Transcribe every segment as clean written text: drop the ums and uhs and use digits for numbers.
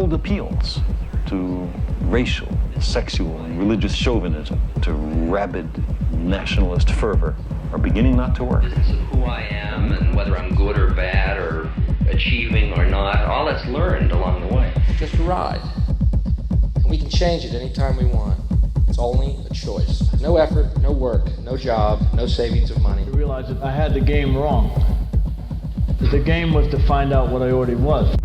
old appeals to racial, sexual, and religious chauvinism, to rabid nationalist fervor, are beginning not to work. Business of who I am and whether I'm good or bad or achieving or not, all that's learned along the way. Just a ride. And we can change it anytime we want. It's only a choice. No effort, no work, no job, no savings of money. I realized that I had the game wrong. That the game was to find out what I already was.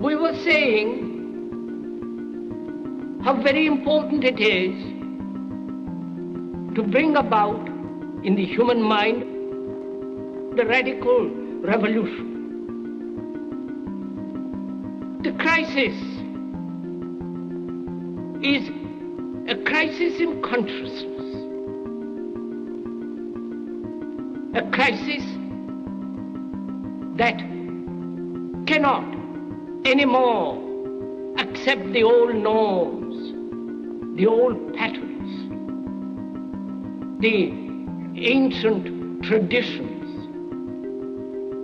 We were saying how very important it is to bring about in the human mind the radical revolution. The crisis is a crisis in consciousness, a crisis that cannot anymore accept the old norms, the old patterns, the ancient traditions.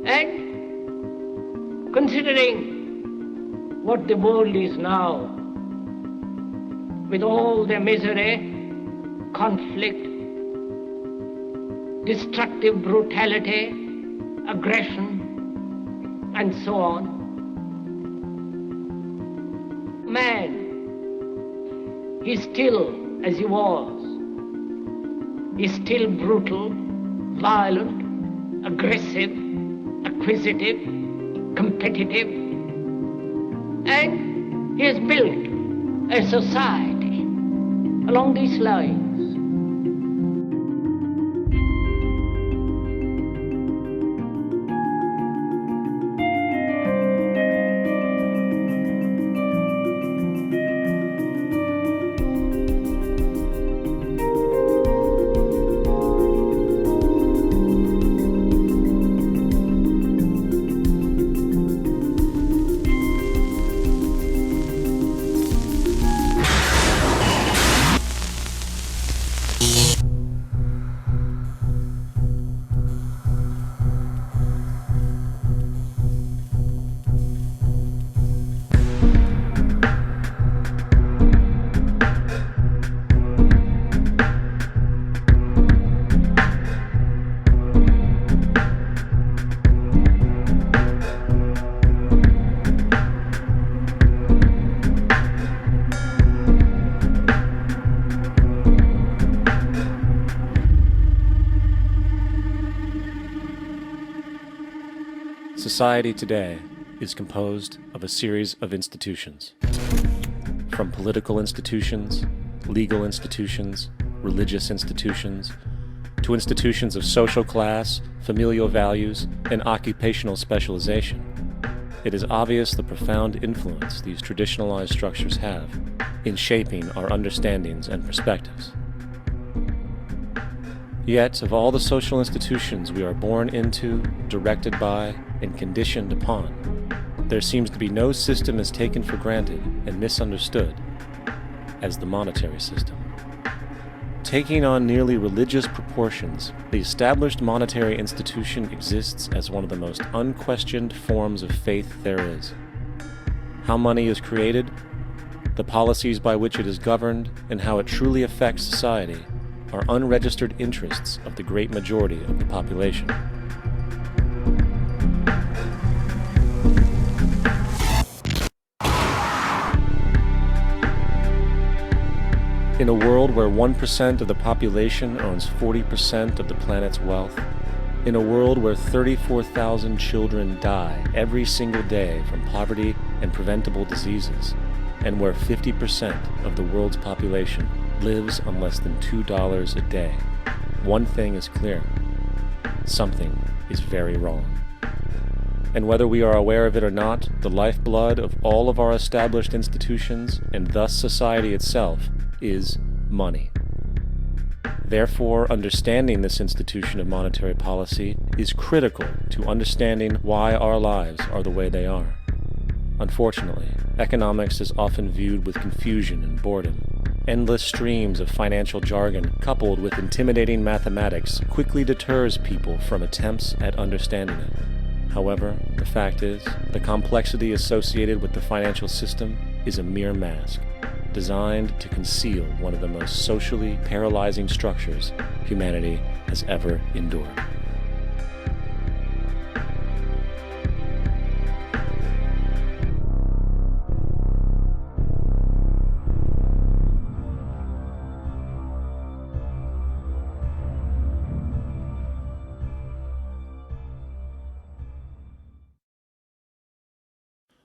And considering what the world is now, with all their misery, conflict, destructive brutality, aggression, and so on, man is still as he was. He's still brutal, violent, aggressive, acquisitive, competitive, and he has built a society along these lines. Society today is composed of a series of institutions. From political institutions, legal institutions, religious institutions, to institutions of social class, familial values, and occupational specialization, it is obvious the profound influence these traditionalized structures have in shaping our understandings and perspectives. Yet, of all the social institutions we are born into, directed by, and conditioned upon, there seems to be no system as taken for granted and misunderstood as the monetary system. Taking on nearly religious proportions, the established monetary institution exists as one of the most unquestioned forms of faith there is. How money is created, the policies by which it is governed, and how it truly affects society are unregistered interests of the great majority of the population. In a world where 1% of the population owns 40% of the planet's wealth, in a world where 34,000 children die every single day from poverty and preventable diseases, and where 50% of the world's population lives on less than $2 a day, one thing is clear: something is very wrong. And whether we are aware of it or not, the lifeblood of all of our established institutions, and thus society itself, is money. Therefore, understanding this institution of monetary policy is critical to understanding why our lives are the way they are. Unfortunately, economics is often viewed with confusion and boredom. Endless streams of financial jargon coupled with intimidating mathematics quickly deters people from attempts at understanding it. However, the fact is, the complexity associated with the financial system is a mere mask, designed to conceal one of the most socially paralyzing structures humanity has ever endured.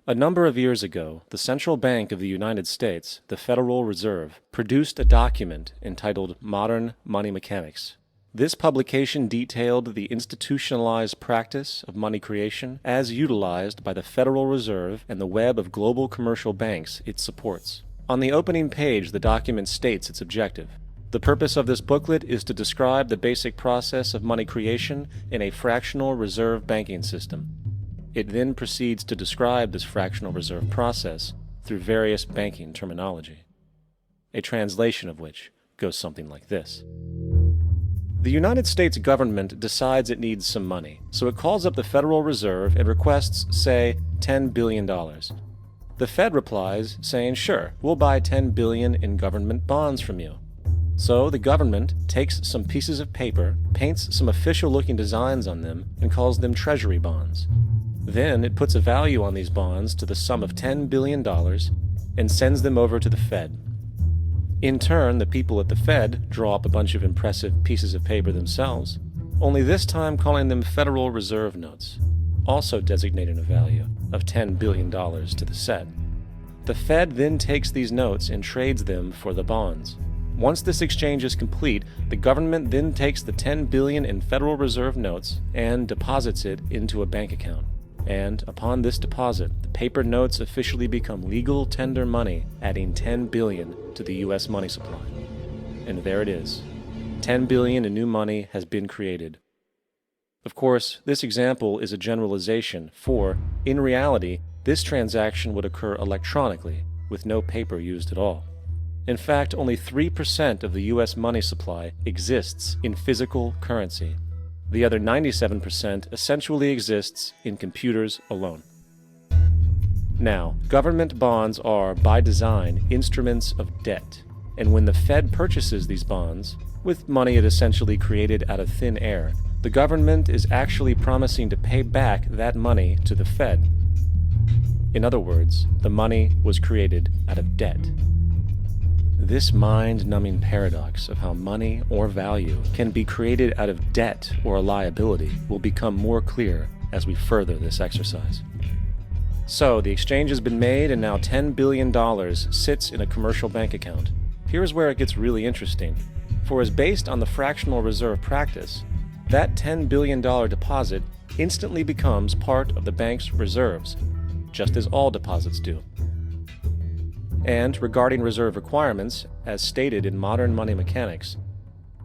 A number of years ago, the Central Bank of the United States, the Federal Reserve, produced a document entitled Modern Money Mechanics. This publication detailed the institutionalized practice of money creation as utilized by the Federal Reserve and the web of global commercial banks it supports. On the opening page, the document states its objective. The purpose of this booklet is to describe the basic process of money creation in a fractional reserve banking system. It then proceeds to describe this fractional reserve process through various banking terminology, a translation of which goes something like this. The United States government decides it needs some money, so it calls up the Federal Reserve and requests, say, $10 billion. The Fed replies, saying, sure, we'll buy $10 billion in government bonds from you. So the government takes some pieces of paper, paints some official-looking designs on them, and calls them treasury bonds. Then it puts a value on these bonds to the sum of $10 billion and sends them over to the Fed. In turn, the people at the Fed draw up a bunch of impressive pieces of paper themselves, only this time calling them Federal Reserve notes, also designating a value of $10 billion to the Fed. The Fed then takes these notes and trades them for the bonds. Once this exchange is complete, the government then takes the $10 billion in Federal Reserve notes and deposits it into a bank account. And upon this deposit, the paper notes officially become legal tender money, adding $10 billion to the U.S. money supply. And there it is. $10 billion in new money has been created. Of course, this example is a generalization, for, in reality, this transaction would occur electronically, with no paper used at all. In fact, only 3% of the U.S. money supply exists in physical currency. The other 97% essentially exists in computers alone. Now, government bonds are, by design, instruments of debt, and when the Fed purchases these bonds, with money it essentially created out of thin air, the government is actually promising to pay back that money to the Fed. In other words, the money was created out of debt. This mind-numbing paradox of how money or value can be created out of debt or a liability will become more clear as we further this exercise. So, the exchange has been made and now $10 billion sits in a commercial bank account. Here's where it gets really interesting. For as based on the fractional reserve practice, that $10 billion deposit instantly becomes part of the bank's reserves, just as all deposits do. And regarding reserve requirements, as stated in modern money mechanics,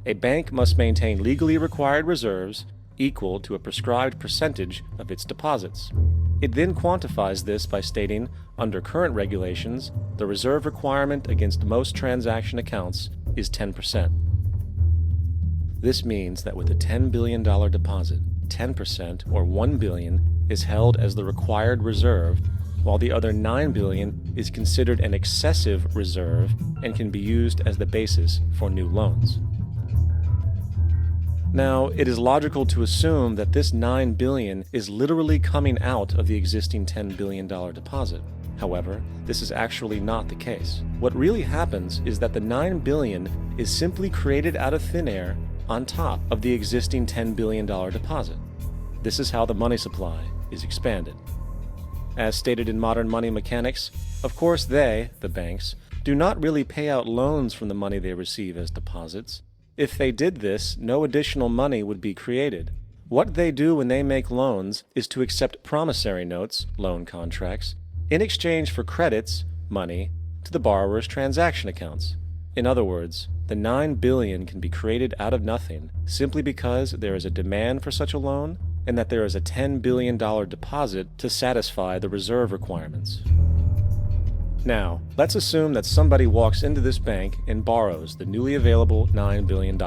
a bank must maintain legally required reserves equal to a prescribed percentage of its deposits. It then quantifies this by stating, under current regulations, the reserve requirement against most transaction accounts is 10%. This means that with a $10 billion deposit, 10% or $1 billion is held as the required reserve, while the other $9 billion is considered an excessive reserve and can be used as the basis for new loans. Now, it is logical to assume that this $9 billion is literally coming out of the existing $10 billion deposit, However, this is actually not the case. What really happens is that the $9 billion is simply created out of thin air on top of the existing $10 billion deposit. This is how the money supply is expanded. As stated in modern money mechanics, of course they, the banks, do not really pay out loans from the money they receive as deposits. If they did this, no additional money would be created. What they do when they make loans is to accept promissory notes, loan contracts, in exchange for credits, money, to the borrower's transaction accounts. In other words, the $9 billion can be created out of nothing simply because there is a demand for such a loan and that there is a $10 billion deposit to satisfy the reserve requirements. Now, let's assume that somebody walks into this bank and borrows the newly available $9 billion.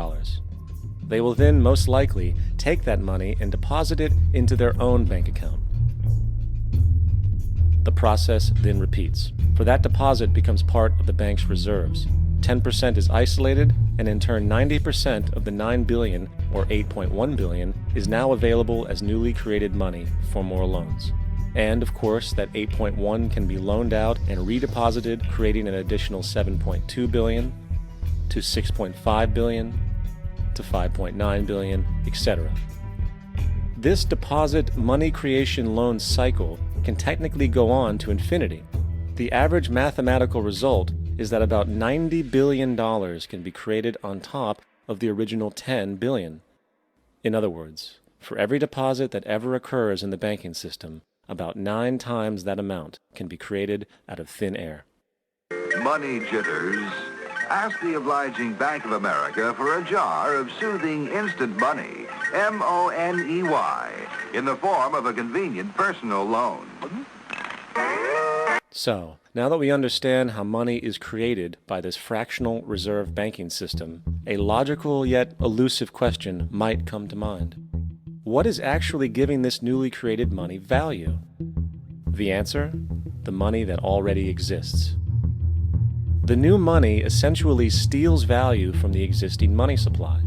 They will then most likely take that money and deposit it into their own bank account. The process then repeats, for that deposit becomes part of the bank's reserves. 10% is isolated, and in turn 90% of the $9 billion, or $8.1 billion, is now available as newly created money for more loans. And of course, that 8.1 can be loaned out and redeposited, creating an additional 7.2 billion, to 6.5 billion, to 5.9 billion, etc. This deposit money creation loan cycle can technically go on to infinity. The average mathematical result is that about $90 billion can be created on top of the original $10 billion. In other words, for every deposit that ever occurs in the banking system, about 9 times that amount can be created out of thin air. Money jitters? Ask the obliging Bank of America for a jar of soothing instant money, M-O-N-E-Y, in the form of a convenient personal loan. So, now that we understand how money is created by this fractional reserve banking system, a logical yet elusive question might come to mind. What is actually giving this newly created money value? The answer? The money that already exists. The new money essentially steals value from the existing money supply.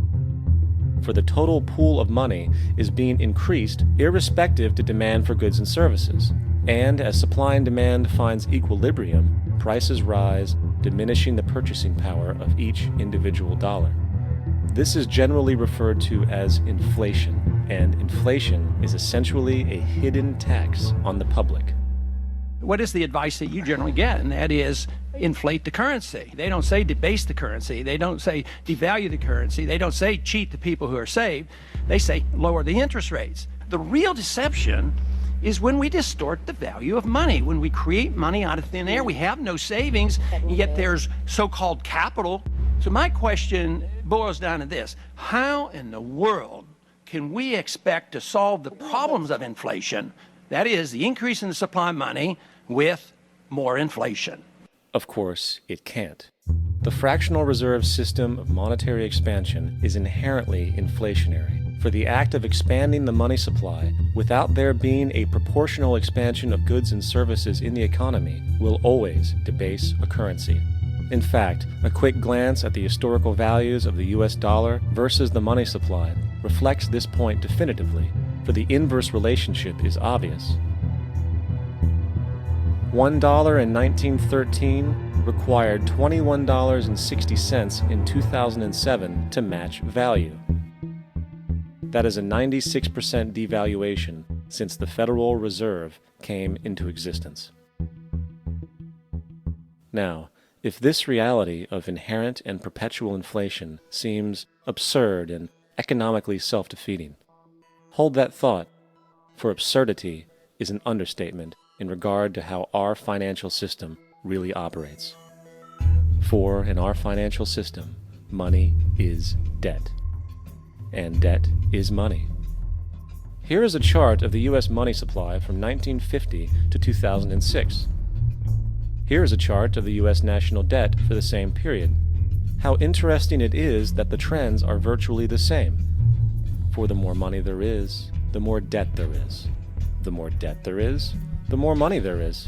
For the total pool of money is being increased irrespective to demand for goods and services. And as supply and demand finds equilibrium, prices rise, diminishing the purchasing power of each individual dollar. This is generally referred to as inflation, and inflation is essentially a hidden tax on the public. What is the advice that you generally get? And that is inflate the currency. They don't say debase the currency. They don't say devalue the currency. They don't say cheat the people who are saved. They say lower the interest rates. The real deception is when we distort the value of money. When we create money out of thin air, we have no savings, and yet there's so-called capital. So my question boils down to this: how in the world can we expect to solve the problems of inflation, that is, the increase in the supply of money, with more inflation? Of course, it can't. The fractional reserve system of monetary expansion is inherently inflationary. For the act of expanding the money supply without there being a proportional expansion of goods and services in the economy will always debase a currency. In fact, a quick glance at the historical values of the US dollar versus the money supply reflects this point definitively, for the inverse relationship is obvious. $1 in 1913 required $21.60 in 2007 to match value. That is a 96% devaluation since the Federal Reserve came into existence. Now, if this reality of inherent and perpetual inflation seems absurd and economically self-defeating, hold that thought, for absurdity is an understatement in regard to how our financial system really operates. For in our financial system, money is debt. And debt is money. Here is a chart of the U.S. money supply from 1950 to 2006. Here is a chart of the U.S. national debt for the same period. How interesting it is that the trends are virtually the same. For the more money there is, the more debt there is. The more debt there is, the more money there is.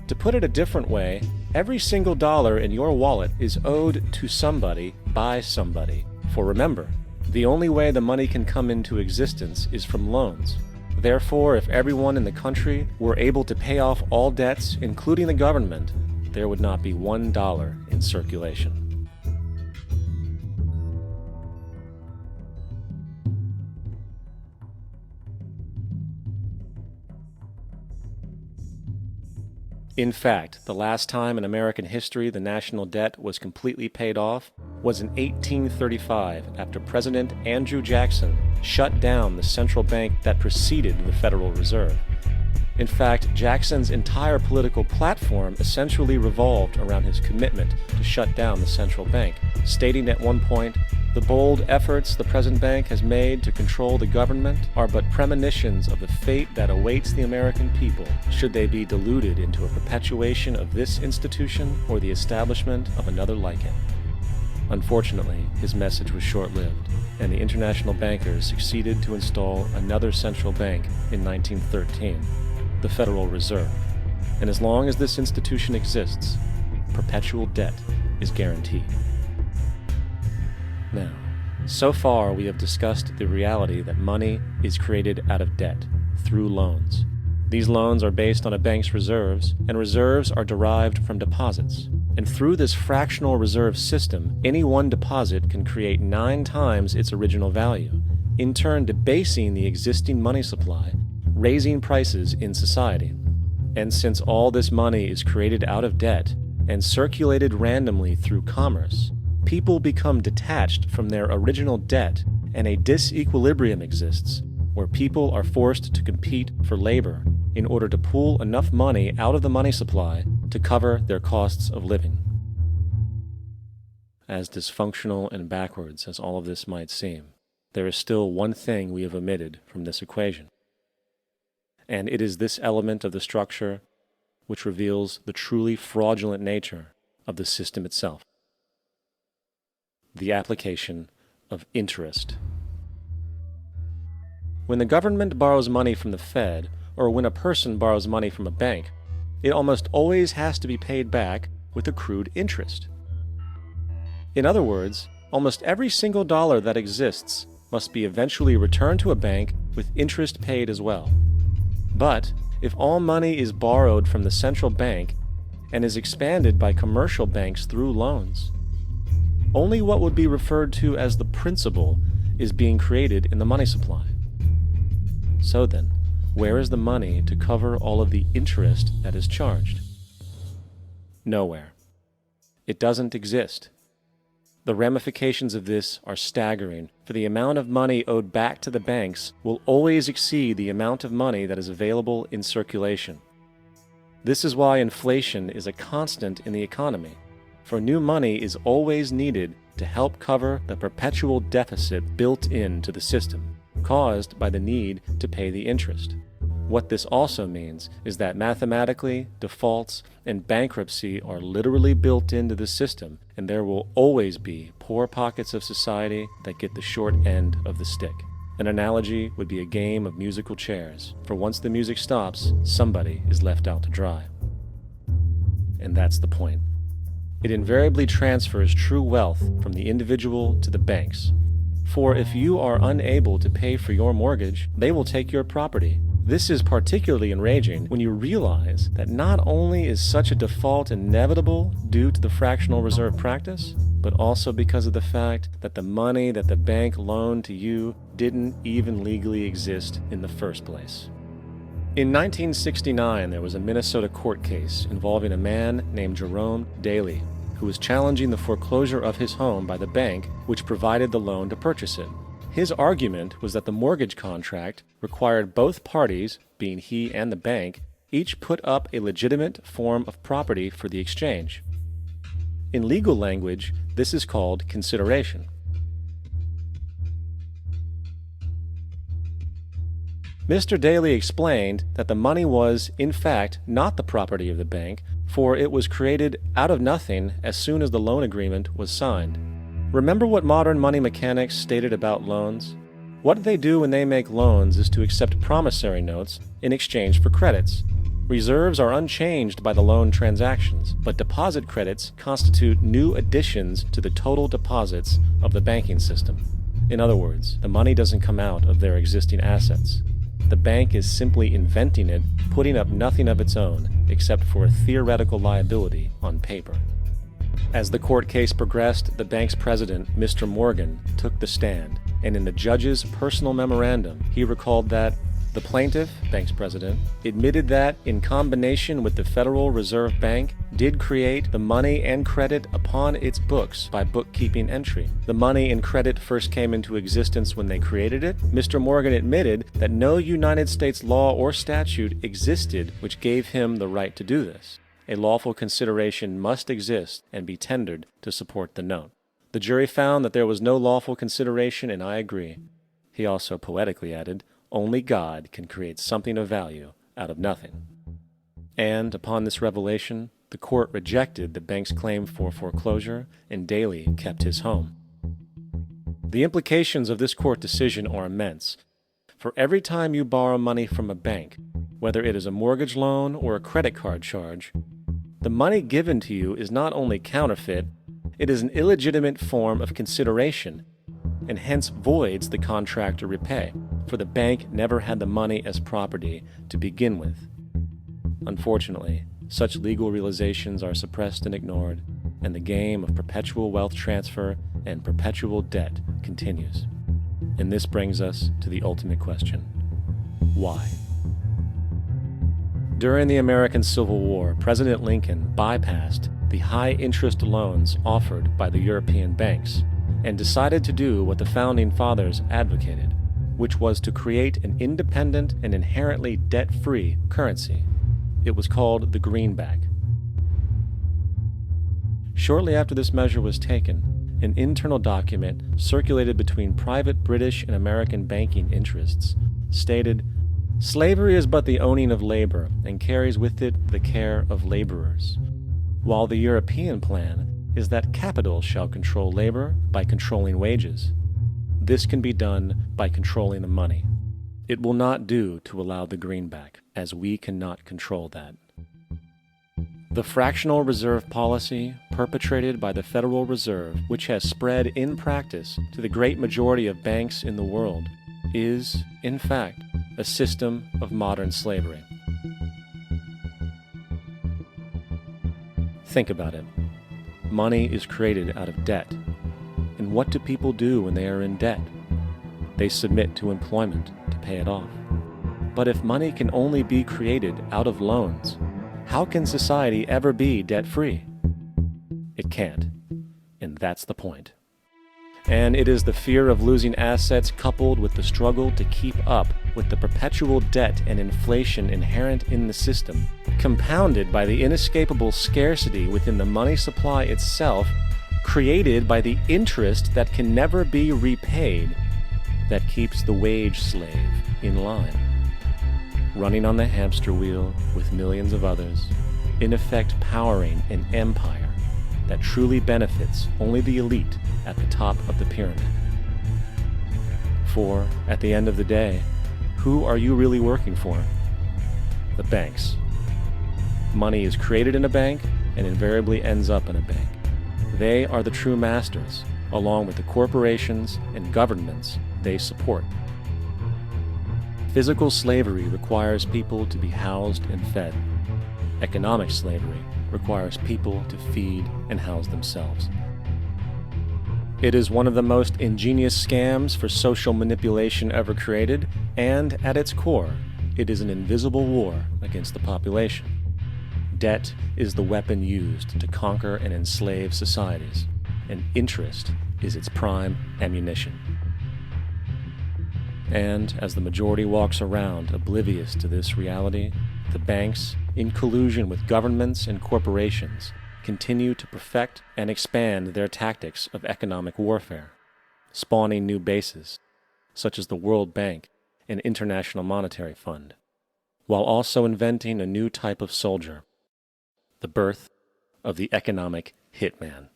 To put it a different way, every single dollar in your wallet is owed to somebody by somebody. For remember, the only way the money can come into existence is from loans. Therefore, if everyone in the country were able to pay off all debts, including the government, there would not be $1 in circulation. In fact, the last time in American history the national debt was completely paid off was in 1835, after President Andrew Jackson shut down the central bank that preceded the Federal Reserve. In fact, Jackson's entire political platform essentially revolved around his commitment to shut down the central bank, stating at one point, "The bold efforts the present bank has made to control the government are but premonitions of the fate that awaits the American people, should they be deluded into a perpetuation of this institution or the establishment of another like it." Unfortunately, his message was short-lived, and the international bankers succeeded to install another central bank in 1913, the Federal Reserve. And as long as this institution exists, perpetual debt is guaranteed. Now, so far we have discussed the reality that money is created out of debt, through loans. These loans are based on a bank's reserves, and reserves are derived from deposits. And through this fractional reserve system, any one deposit can create 9 times its original value, in turn debasing the existing money supply, raising prices in society. And since all this money is created out of debt and circulated randomly through commerce, people become detached from their original debt, and a disequilibrium exists where people are forced to compete for labor in order to pool enough money out of the money supply to cover their costs of living. As dysfunctional and backwards as all of this might seem, there is still one thing we have omitted from this equation. And it is this element of the structure which reveals the truly fraudulent nature of the system itself: the application of interest. When the government borrows money from the Fed, or when a person borrows money from a bank, it almost always has to be paid back with accrued interest. In other words, almost every single dollar that exists must be eventually returned to a bank with interest paid as well. But if all money is borrowed from the central bank and is expanded by commercial banks through loans, only what would be referred to as the principal is being created in the money supply. So then, where is the money to cover all of the interest that is charged? Nowhere. It doesn't exist. The ramifications of this are staggering, for the amount of money owed back to the banks will always exceed the amount of money that is available in circulation. This is why inflation is a constant in the economy, for new money is always needed to help cover the perpetual deficit built into the system, caused by the need to pay the interest. What this also means is that mathematically, defaults and bankruptcy are literally built into the system, and there will always be poor pockets of society that get the short end of the stick. An analogy would be a game of musical chairs, for once the music stops, somebody is left out to dry. And that's the point. It invariably transfers true wealth from the individual to the banks. For if you are unable to pay for your mortgage, they will take your property. This is particularly enraging when you realize that not only is such a default inevitable due to the fractional reserve practice, but also because of the fact that the money that the bank loaned to you didn't even legally exist in the first place. In 1969, there was a Minnesota court case involving a man named Jerome Daly, who was challenging the foreclosure of his home by the bank which provided the loan to purchase it. His argument was that the mortgage contract required both parties, being he and the bank, each put up a legitimate form of property for the exchange. In legal language, this is called consideration. Mr. Daly explained that the money was, in fact, not the property of the bank, for it was created out of nothing as soon as the loan agreement was signed. Remember what modern money mechanics stated about loans? What they do when they make loans is to accept promissory notes in exchange for credits. Reserves are unchanged by the loan transactions, but deposit credits constitute new additions to the total deposits of the banking system. In other words, the money doesn't come out of their existing assets. the bank is simply inventing it, putting up nothing of its own except for a theoretical liability on paper. As the court case progressed, the bank's president, Mr. Morgan, took the stand, and in the judge's personal memorandum, he recalled that the plaintiff, bank's president, admitted that, in combination with the Federal Reserve Bank, did create the money and credit upon its books by bookkeeping entry. The money and credit first came into existence when they created it. Mr. Morgan admitted that no United States law or statute existed which gave him the right to do this. A lawful consideration must exist and be tendered to support the note. The jury found that there was no lawful consideration, and I agree. He also poetically added, "Only God can create something of value out of nothing." And upon this revelation, the court rejected the bank's claim for foreclosure, and Daly kept his home. The implications of this court decision are immense. For every time you borrow money from a bank, whether it is a mortgage loan or a credit card charge, the money given to you is not only counterfeit, it is an illegitimate form of consideration, and hence voids the contract to repay, for the bank never had the money as property to begin with. Unfortunately, such legal realizations are suppressed and ignored, and the game of perpetual wealth transfer and perpetual debt continues. And this brings us to the ultimate question: why? During the American Civil War, President Lincoln bypassed the high-interest loans offered by the European banks and decided to do what the Founding Fathers advocated, which was to create an independent and inherently debt-free currency. It was called the greenback. Shortly after this measure was taken, an internal document circulated between private British and American banking interests stated, "Slavery is but the owning of labor, and carries with it the care of laborers, while the European plan is that capital shall control labor by controlling wages. This can be done by controlling the money. It will not do to allow the greenback, as we cannot control that." The fractional reserve policy perpetrated by the Federal Reserve, which has spread in practice to the great majority of banks in the world, is, in fact, a system of modern slavery. Think about it. Money is created out of debt. And what do people do when they are in debt? They submit to employment to pay it off. But if money can only be created out of loans, how can society ever be debt-free? It can't. And that's the point. And it is the fear of losing assets coupled with the struggle to keep up with the perpetual debt and inflation inherent in the system, compounded by the inescapable scarcity within the money supply itself, created by the interest that can never be repaid, that keeps the wage slave in line, running on the hamster wheel with millions of others, in effect powering an empire that truly benefits only the elite at the top of the pyramid. For, at the end of the day, who are you really working for? The banks. Money is created in a bank and invariably ends up in a bank. They are the true masters, along with the corporations and governments they support. Physical slavery requires people to be housed and fed. Economic slavery requires people to feed and house themselves. It is one of the most ingenious scams for social manipulation ever created, and at its core, it is an invisible war against the population. Debt is the weapon used to conquer and enslave societies, and interest is its prime ammunition. And as the majority walks around oblivious to this reality, the banks, in collusion with governments and corporations, continue to perfect and expand their tactics of economic warfare, spawning new bases, such as the World Bank and International Monetary Fund, while also inventing a new type of soldier, the birth of the economic hitman.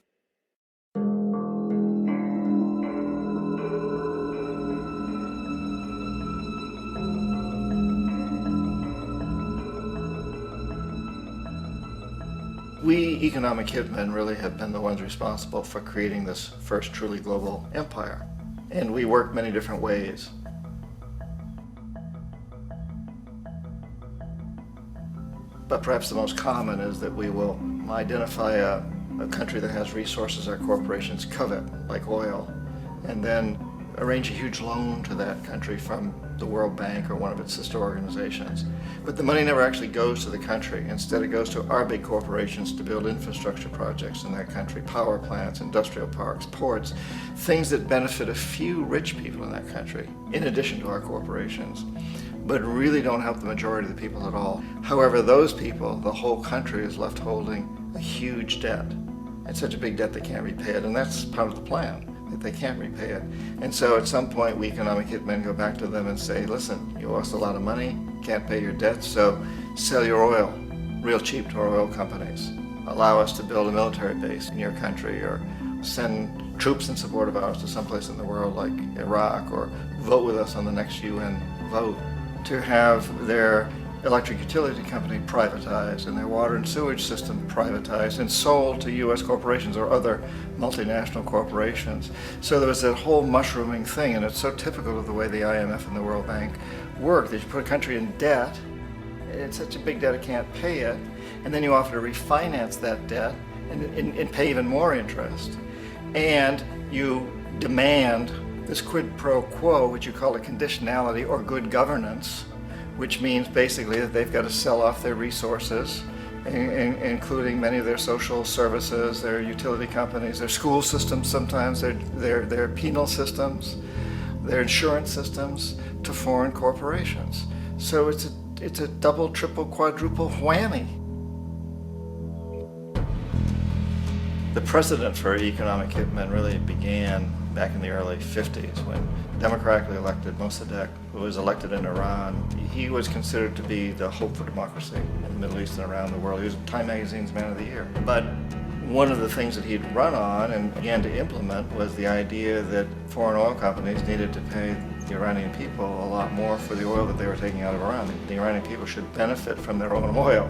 We economic hitmen really have been the ones responsible for creating this first truly global empire. And we work many different ways. But perhaps the most common is that we will identify a country that has resources our corporations covet, like oil, and then arrange a huge loan to that country from the World Bank or one of its sister organizations. But the money never actually goes to the country. Instead, it goes to our big corporations to build infrastructure projects in that country, power plants, industrial parks, ports, things that benefit a few rich people in that country, in addition to our corporations, but really don't help the majority of the people at all. However, those people, the whole country is left holding a huge debt. It's such a big debt they can't repay it, and that's part of the plan, that they can't repay it. And so at some point, we economic hitmen go back to them and say, listen, you owe us a lot of money, can't pay your debt, so sell your oil real cheap to our oil companies. Allow us to build a military base in your country, or send troops in support of ours to someplace in the world like Iraq, or vote with us on the next UN vote. To have their electric utility company privatized and their water and sewage system privatized and sold to U.S. corporations or other multinational corporations. So there was that whole mushrooming thing, and it's so typical of the way the IMF and the World Bank work, that you put a country in debt, it's such a big debt it can't pay it, and then you offer to refinance that debt and pay even more interest. And you demand this quid pro quo, which you call a conditionality or good governance, which means basically that they've got to sell off their resources, including many of their social services, their utility companies, their school systems sometimes, their penal systems, their insurance systems, to foreign corporations. So it's a double, triple, quadruple whammy. The precedent for economic hitmen really began back in the early 50s when democratically elected Mossadegh, who was elected in Iran, he was considered to be the hope for democracy in the Middle East and around the world. He was Time Magazine's Man of the Year. But one of the things that he'd run on and began to implement was the idea that foreign oil companies needed to pay the Iranian people a lot more for the oil that they were taking out of Iran. The Iranian people should benefit from their own oil.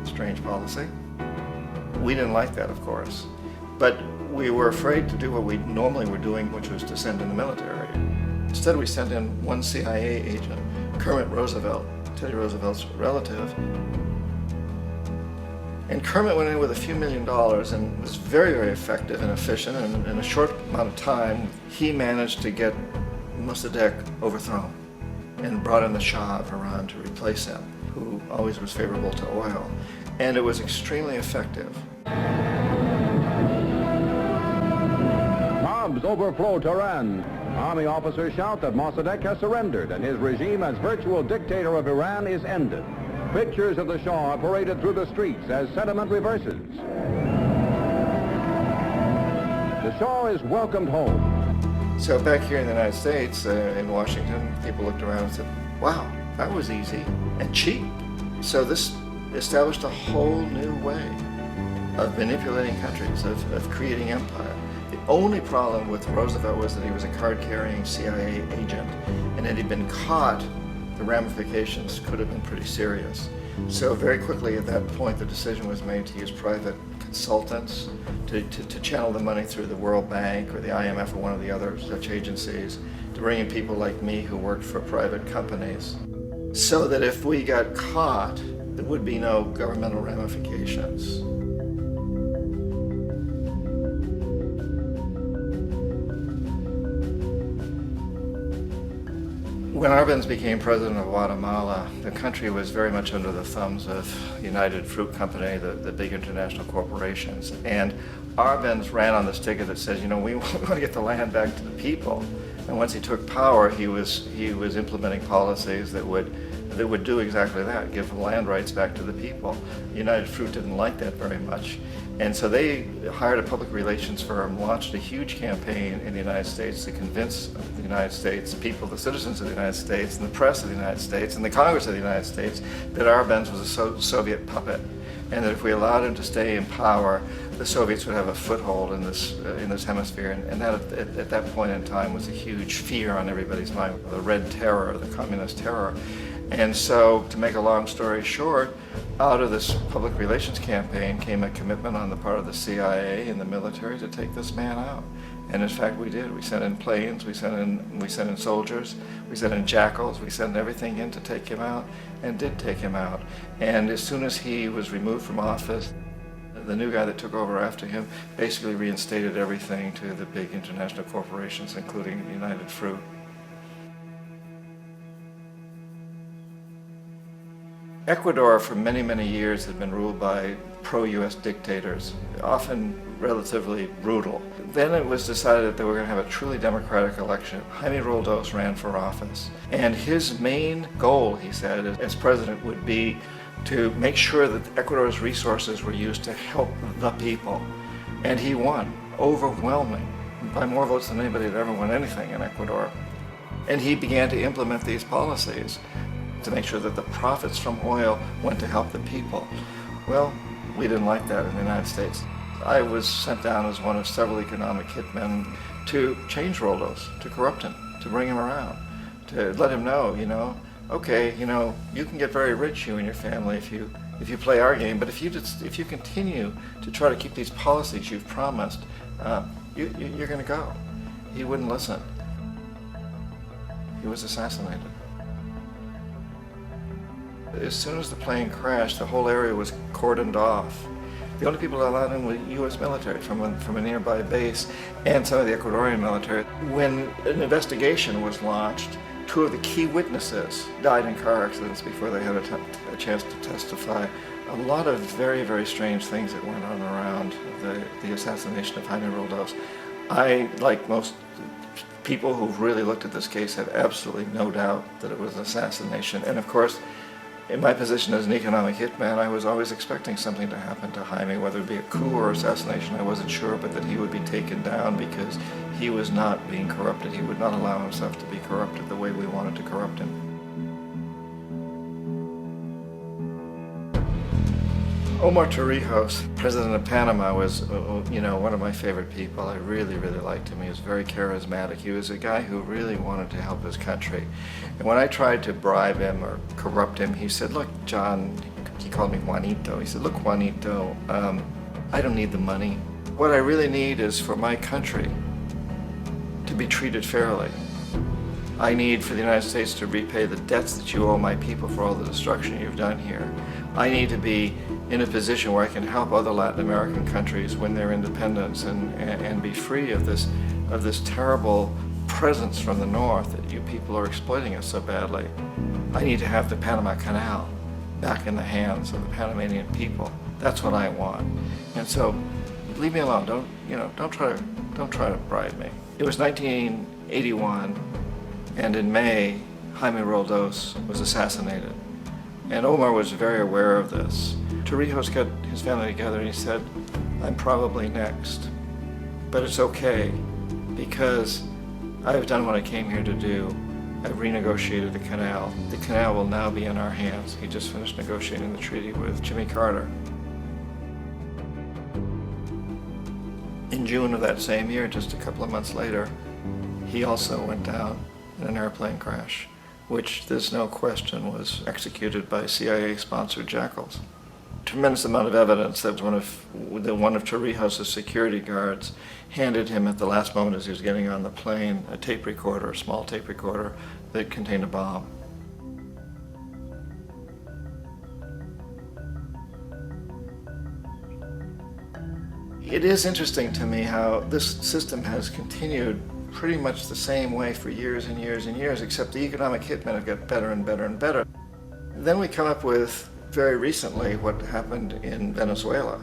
Strange policy. We didn't like that, of course. But we were afraid to do what we normally were doing, which was to send in the military. Instead, we sent in one CIA agent, Kermit Roosevelt, Teddy Roosevelt's relative. And Kermit went in with a few $1 million and was very, very effective and efficient. And in a short amount of time, he managed to get Mossadegh overthrown and brought in the Shah of Iran to replace him, who always was favorable to oil. And it was extremely effective. Bombs overflow Tehran. Army officers shout that Mossadegh has surrendered and his regime as virtual dictator of Iran is ended. Pictures of the Shah are paraded through the streets as sentiment reverses. The Shah is welcomed home. So back here in the United States, in Washington, people looked around and said, wow, that was easy and cheap. So this established a whole new way of manipulating countries, of creating empire. The only problem with Roosevelt was that he was a card-carrying CIA agent, and had he been caught, the ramifications could have been pretty serious. So very quickly at that point, the decision was made to use private consultants to channel the money through the World Bank or the IMF or one of the other such agencies, to bring in people like me who worked for private companies, so that if we got caught, there would be no governmental ramifications. When Arbenz became president of Guatemala, the country was very much under the thumbs of United Fruit Company, the big international corporations. And Arbenz ran on this ticket that says, you know, we want to get the land back to the people. And once he took power, he was implementing policies that would do exactly that, give land rights back to the people. United Fruit didn't like that very much. And so they hired a public relations firm, launched a huge campaign in the United States to convince the United States people, the citizens of the United States, and the press of the United States, and the Congress of the United States, that Arbenz was a Soviet puppet, and that if we allowed him to stay in power, the Soviets would have a foothold in this hemisphere. And that at that point in time was a huge fear on everybody's mind, the Red Terror, the Communist Terror. And so, to make a long story short, Out of this public relations campaign came a commitment on the part of the CIA and the military to take this man out. And in fact, we did. We sent in planes, we sent in soldiers, we sent in jackals, we sent everything in to take him out, and did take him out. And as soon as he was removed from office, the new guy that took over after him basically reinstated everything to the big international corporations, including United Fruit. Ecuador for many, many years had been ruled by pro-US dictators, often relatively brutal. Then it was decided that they were going to have a truly democratic election. Jaime Roldos ran for office, and his main goal, he said, as president would be to make sure that Ecuador's resources were used to help the people. And he won, overwhelming, by more votes than anybody had ever won anything in Ecuador. And he began to implement these policies to make sure that the profits from oil went to help the people. Well, we didn't like that in the United States. I was sent down as one of several economic hitmen to change Roldos, to corrupt him, to bring him around, to let him know, okay, you can get very rich, you and your family, if you play our game, but if you continue to try to keep these policies you've promised, you're going to go. He wouldn't listen. He was assassinated. As soon as the plane crashed, the whole area was cordoned off. The only people allowed in were U.S. military from a nearby base and some of the Ecuadorian military. When an investigation was launched, 2 of the key witnesses died in car accidents before they had a chance to testify. A lot of very, very strange things that went on around the assassination of Jaime Roldos. I, like most people who've really looked at this case, have absolutely no doubt that it was an assassination. And of course, in my position as an economic hitman, I was always expecting something to happen to Jaime, whether it be a coup or assassination, I wasn't sure, but that he would be taken down because he was not being corrupted. He would not allow himself to be corrupted the way we wanted to corrupt him. Omar Torrijos, president of Panama, was one of my favorite people. I really, really liked him. He was very charismatic. He was a guy who really wanted to help his country. And when I tried to bribe him or corrupt him, he said, look, John, he called me Juanito. He said, look, Juanito, I don't need the money. What I really need is for my country to be treated fairly. I need for the United States to repay the debts that you owe my people for all the destruction you've done here. I need to be in a position where I can help other Latin American countries win their independence and be free of this terrible presence from the north that you people are exploiting us so badly. I need to have the Panama Canal back in the hands of the Panamanian people. That's what I want. And so, leave me alone. Don't try to bribe me. It was 1981, and in May, Jaime Roldos was assassinated. And Omar was very aware of this. Torrijos got his family together and he said, I'm probably next, but it's okay because I've done what I came here to do. I've renegotiated the canal. The canal will now be in our hands. He just finished negotiating the treaty with Jimmy Carter. In June of that same year, just a couple of months later, he also went down in an airplane crash, which there's no question was executed by CIA-sponsored jackals. Tremendous amount of evidence that one of Torrijos' security guards handed him at the last moment as he was getting on the plane a tape recorder, a small tape recorder that contained a bomb. It is interesting to me how this system has continued pretty much the same way for years and years and years, except the economic hitmen have got better and better and better. Then we come up with, very recently, what happened in Venezuela.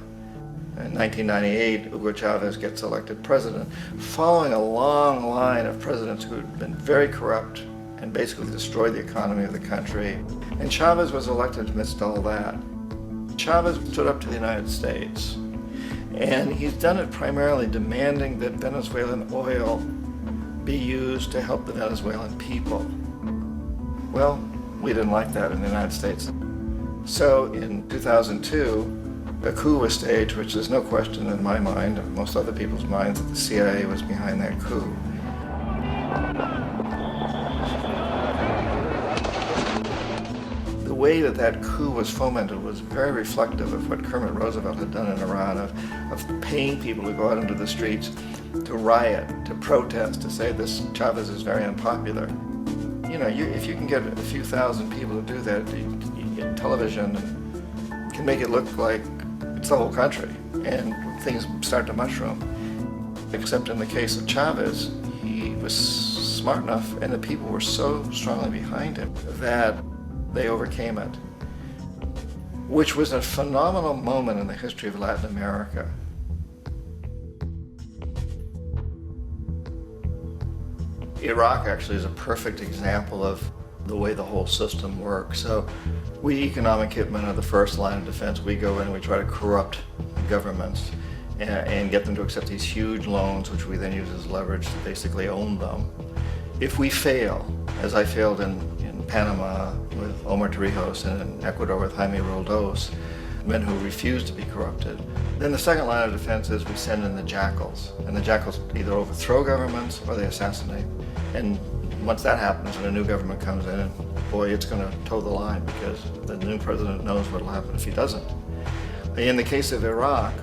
In 1998, Hugo Chavez gets elected president, following a long line of presidents who had been very corrupt and basically destroyed the economy of the country. And Chavez was elected amidst all that. Chavez stood up to the United States, and he's done it primarily demanding that Venezuelan oil be used to help the Venezuelan people. Well, we didn't like that in the United States. So in 2002, a coup was staged, which there's no question in my mind, and most other people's minds, that the CIA was behind that coup. The way that that coup was fomented was very reflective of what Kermit Roosevelt had done in Iran, of paying people to go out into the streets, to riot, to protest, to say this Chavez is very unpopular. You know, if you can get a few thousand people to do that, television can make it look like it's the whole country, and things start to mushroom. Except in the case of Chavez, he was smart enough, and the people were so strongly behind him that they overcame it, which was a phenomenal moment in the history of Latin America. Iraq actually is a perfect example of the way the whole system works. So we economic hitmen are the first line of defense. We go in and we try to corrupt governments and get them to accept these huge loans, which we then use as leverage to basically own them. If we fail, as I failed in Panama with Omar Torrijos and in Ecuador with Jaime Roldos, men who refuse to be corrupted, then the second line of defense is we send in the jackals. And the jackals either overthrow governments or they assassinate. And once that happens and a new government comes in, and boy, it's going to toe the line, because the new president knows what will happen if he doesn't. In the case of Iraq,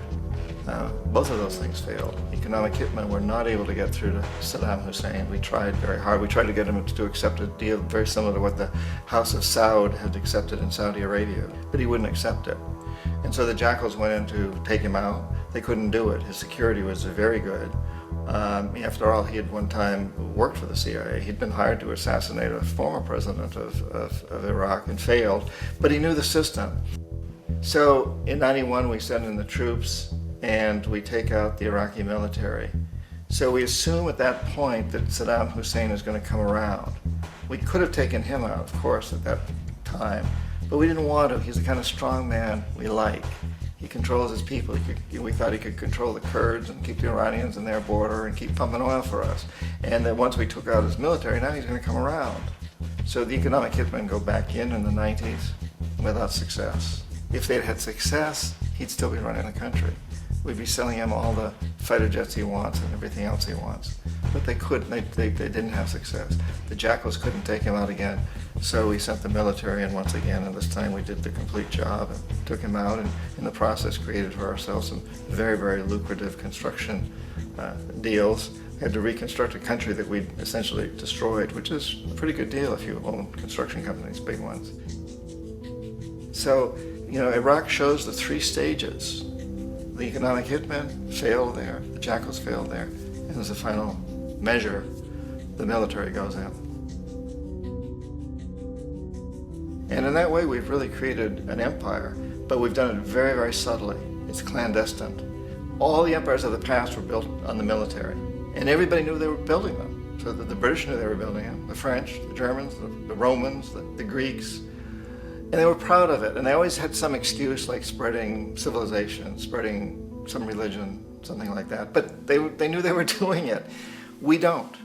both of those things failed. Economic hitmen were not able to get through to Saddam Hussein. We tried very hard. We tried to get him to accept a deal very similar to what the House of Saud had accepted in Saudi Arabia, but he wouldn't accept it. And so the jackals went in to take him out. They couldn't do it. His security was very good. After all, he had one time worked for the CIA. He'd been hired to assassinate a former president of Iraq and failed, but he knew the system. So in '91, we send in the troops and we take out the Iraqi military. So we assume at that point that Saddam Hussein is going to come around. We could have taken him out, of course, at that time, but we didn't want to. He's the kind of strong man we like. He controls his people. We thought he could control the Kurds and keep the Iranians in their border and keep pumping oil for us. And then once we took out his military, now he's going to come around. So the economic hitmen go back in the 90s without success. If they'd had success, he'd still be running the country. We'd be selling him all the fighter jets he wants and everything else he wants. But they couldn't, they didn't have success. The jackals couldn't take him out again, so we sent the military in once again, and this time we did the complete job and took him out, and in the process created for ourselves some very, very lucrative construction deals. We had to reconstruct a country that we'd essentially destroyed, which is a pretty good deal if you own construction companies, big ones. So, you know, Iraq shows the three stages. The economic hitmen failed there, the jackals failed there, and as a final measure, the military goes in. And in that way, we've really created an empire, but we've done it very, very subtly. It's clandestine. All the empires of the past were built on the military, and everybody knew they were building them. So that the British knew they were building them, the French, the Germans, the Romans, the Greeks. And they were proud of it, and they always had some excuse like spreading civilization, spreading some religion, something like that. But they knew they were doing it. We don't.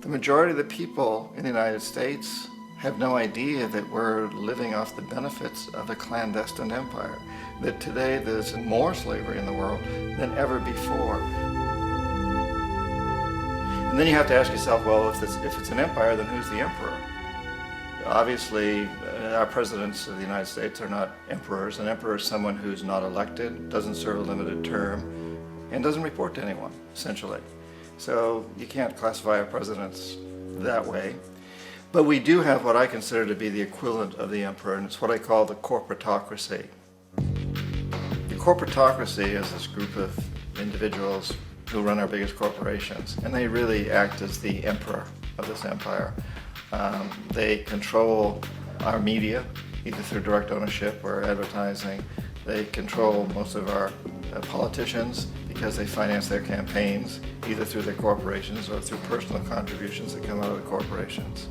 The majority of the people in the United States have no idea that we're living off the benefits of a clandestine empire, that today there's more slavery in the world than ever before. And then you have to ask yourself, well, if it's an empire, then who's the emperor? Obviously, our presidents of the United States are not emperors. An emperor is someone who's not elected, doesn't serve a limited term, and doesn't report to anyone, essentially. So you can't classify our presidents that way. But we do have what I consider to be the equivalent of the emperor, and it's what I call the corporatocracy. The corporatocracy is this group of individuals who run our biggest corporations, and they really act as the emperor of this empire. They control our media, either through direct ownership or advertising. They control most of our politicians because they finance their campaigns, either through their corporations or through personal contributions that come out of the corporations.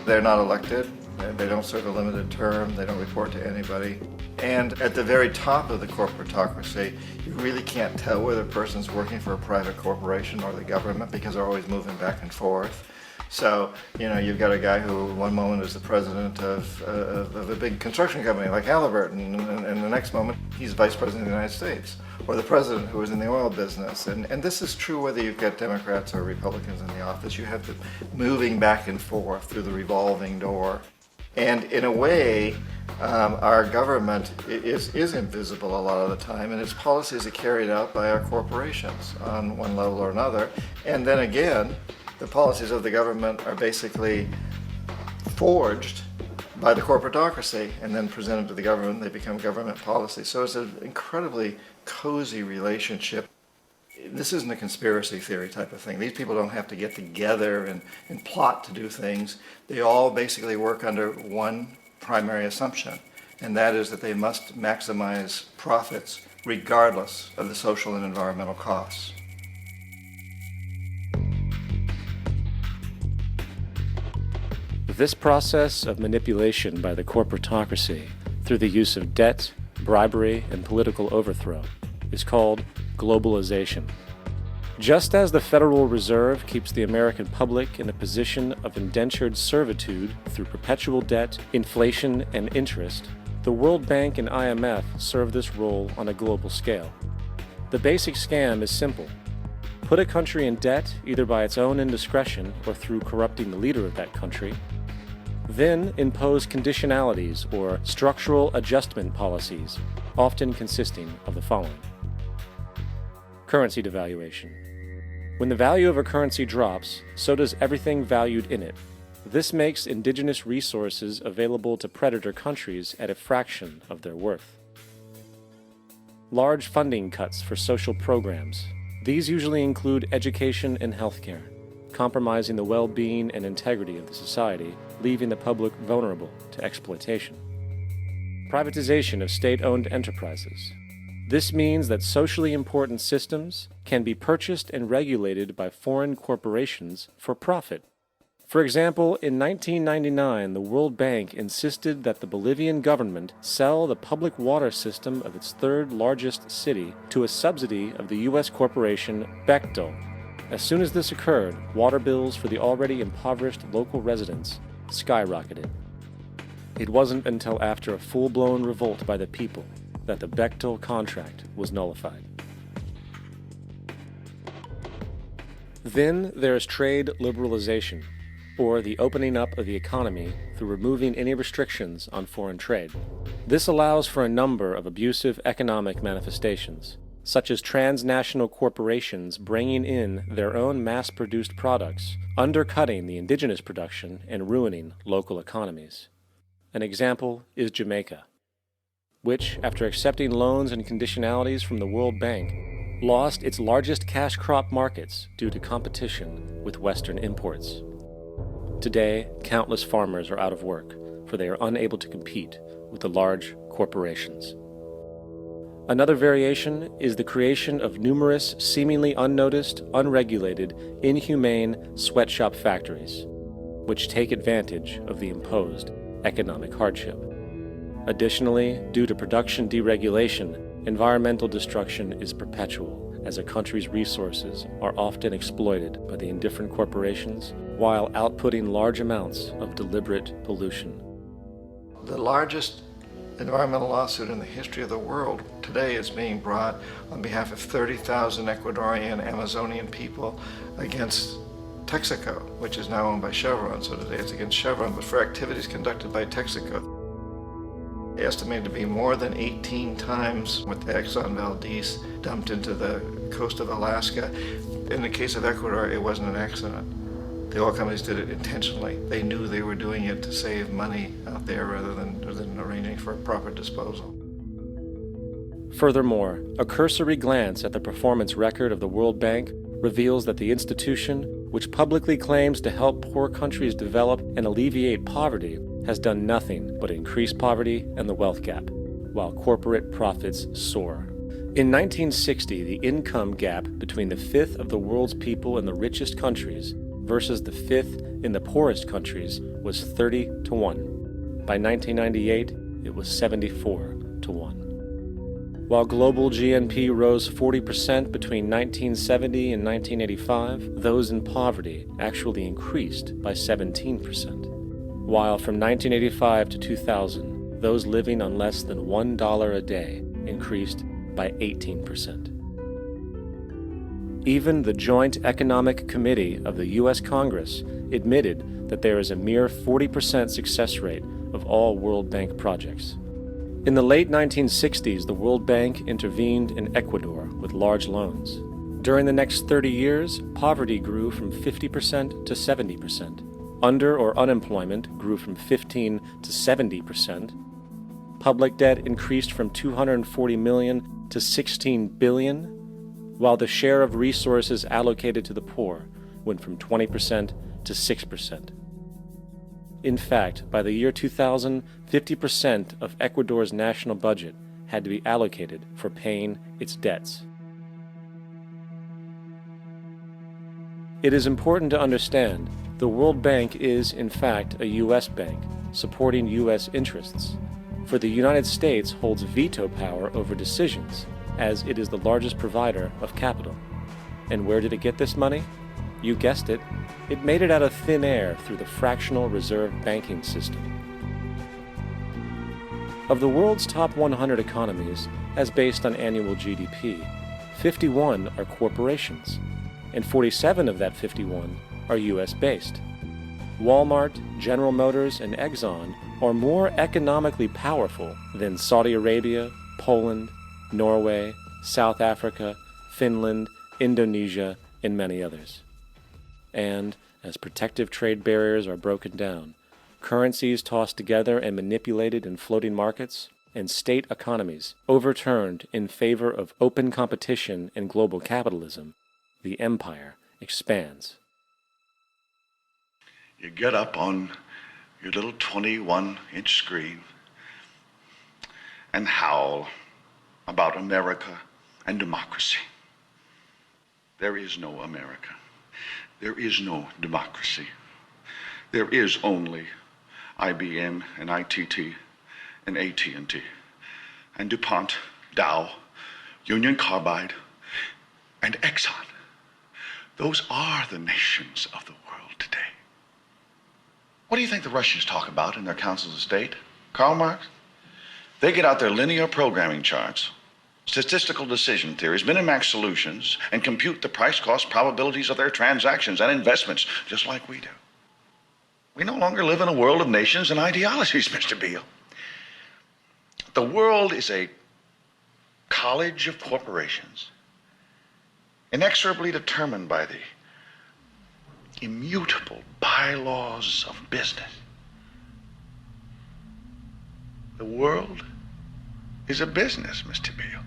They're not elected, they don't serve a limited term, they don't report to anybody. And at the very top of the corporatocracy, you really can't tell whether a person's working for a private corporation or the government because they're always moving back and forth. So, you know, you've got a guy who one moment is the president of a big construction company like Halliburton, and the next moment he's vice president of the United States, or the president who is in the oil business. And this is true whether you've got Democrats or Republicans in the office. You have the moving back and forth through the revolving door. And in a way, Our government is invisible a lot of the time, and its policies are carried out by our corporations on one level or another. And then again, the policies of the government are basically forged by the corporatocracy and then presented to the government. They become government policy. So it's an incredibly cozy relationship. This isn't a conspiracy theory type of thing. These people don't have to get together and plot to do things. They all basically work under one primary assumption, and that is that they must maximize profits regardless of the social and environmental costs. This process of manipulation by the corporatocracy through the use of debt, bribery, and political overthrow is called globalization. Just as the Federal Reserve keeps the American public in a position of indentured servitude through perpetual debt, inflation, and interest, the World Bank and IMF serve this role on a global scale. The basic scam is simple. Put a country in debt either by its own indiscretion or through corrupting the leader of that country, then impose conditionalities or structural adjustment policies, often consisting of the following. Currency devaluation. When the value of a currency drops, so does everything valued in it. This makes indigenous resources available to predator countries at a fraction of their worth. Large funding cuts for social programs. These usually include education and healthcare, compromising the well-being and integrity of the society, leaving the public vulnerable to exploitation. Privatization of state-owned enterprises. This means that socially important systems can be purchased and regulated by foreign corporations for profit. For example, in 1999, the World Bank insisted that the Bolivian government sell the public water system of its third largest city to a subsidy of the U.S. corporation Bechtel. As soon as this occurred, water bills for the already impoverished local residents skyrocketed. It wasn't until after a full-blown revolt by the people that the Bechtel contract was nullified. Then there is trade liberalization, or the opening up of the economy through removing any restrictions on foreign trade. This allows for a number of abusive economic manifestations, such as transnational corporations bringing in their own mass-produced products, undercutting the indigenous production and ruining local economies. An example is Jamaica, which, after accepting loans and conditionalities from the World Bank, lost its largest cash crop markets due to competition with Western imports. Today, countless farmers are out of work, for they are unable to compete with the large corporations. Another variation is the creation of numerous seemingly unnoticed, unregulated, inhumane sweatshop factories, which take advantage of the imposed economic hardship. Additionally, due to production deregulation, environmental destruction is perpetual, as a country's resources are often exploited by the indifferent corporations while outputting large amounts of deliberate pollution. The largest environmental lawsuit in the history of the world today is being brought on behalf of 30,000 Ecuadorian Amazonian people against Texaco, which is now owned by Chevron. So today it's against Chevron, but for activities conducted by Texaco. Estimated to be more than 18 times what the Exxon Valdez dumped into the coast of Alaska. In the case of Ecuador, it wasn't an accident. The oil companies did it intentionally. They knew they were doing it to save money out there rather than arranging for a proper disposal. Furthermore, a cursory glance at the performance record of the World Bank reveals that the institution, which publicly claims to help poor countries develop and alleviate poverty, has done nothing but increase poverty and the wealth gap, while corporate profits soar. In 1960, the income gap between the fifth of the world's people in the richest countries versus the fifth in the poorest countries was 30 to 1. By 1998, it was 74 to 1. While global GNP rose 40% between 1970 and 1985, those in poverty actually increased by 17%. While from 1985 to 2000, those living on less than $1 a day increased by 18%. Even the Joint Economic Committee of the U.S. Congress admitted that there is a mere 40% success rate of all World Bank projects. In the late 1960s, the World Bank intervened in Ecuador with large loans. During the next 30 years, poverty grew from 50% to 70%. Under or unemployment grew from 15 to 70%. Public debt increased from 240 million to 16 billion, while the share of resources allocated to the poor went from 20% to 6%. In fact, by the year 2000, 50% of Ecuador's national budget had to be allocated for paying its debts. It is important to understand the World Bank is, in fact, a U.S. bank, supporting U.S. interests. For the United States holds veto power over decisions, as it is the largest provider of capital. And where did it get this money? You guessed it, it made it out of thin air through the fractional reserve banking system. Of the world's top 100 economies, as based on annual GDP, 51 are corporations, and 47 of that 51 are U.S.-based. Walmart, General Motors, and Exxon are more economically powerful than Saudi Arabia, Poland, Norway, South Africa, Finland, Indonesia, and many others. And as protective trade barriers are broken down, currencies tossed together and manipulated in floating markets, and state economies overturned in favor of open competition and global capitalism, the empire expands. You get up on your little 21-inch screen and howl about America and democracy. There is no America. There is no democracy. There is only IBM and ITT and AT&T and DuPont, Dow, Union Carbide, and Exxon. Those are the nations of the world today. What do you think the Russians talk about in their councils of state? Karl Marx? They get out their linear programming charts, statistical decision theories, Minimax solutions, and compute the price-cost probabilities of their transactions and investments, just like we do. We no longer live in a world of nations and ideologies, Mr. Beale. The world is a college of corporations, inexorably determined by the immutable bylaws of business. The world is a business, Mr. Beale.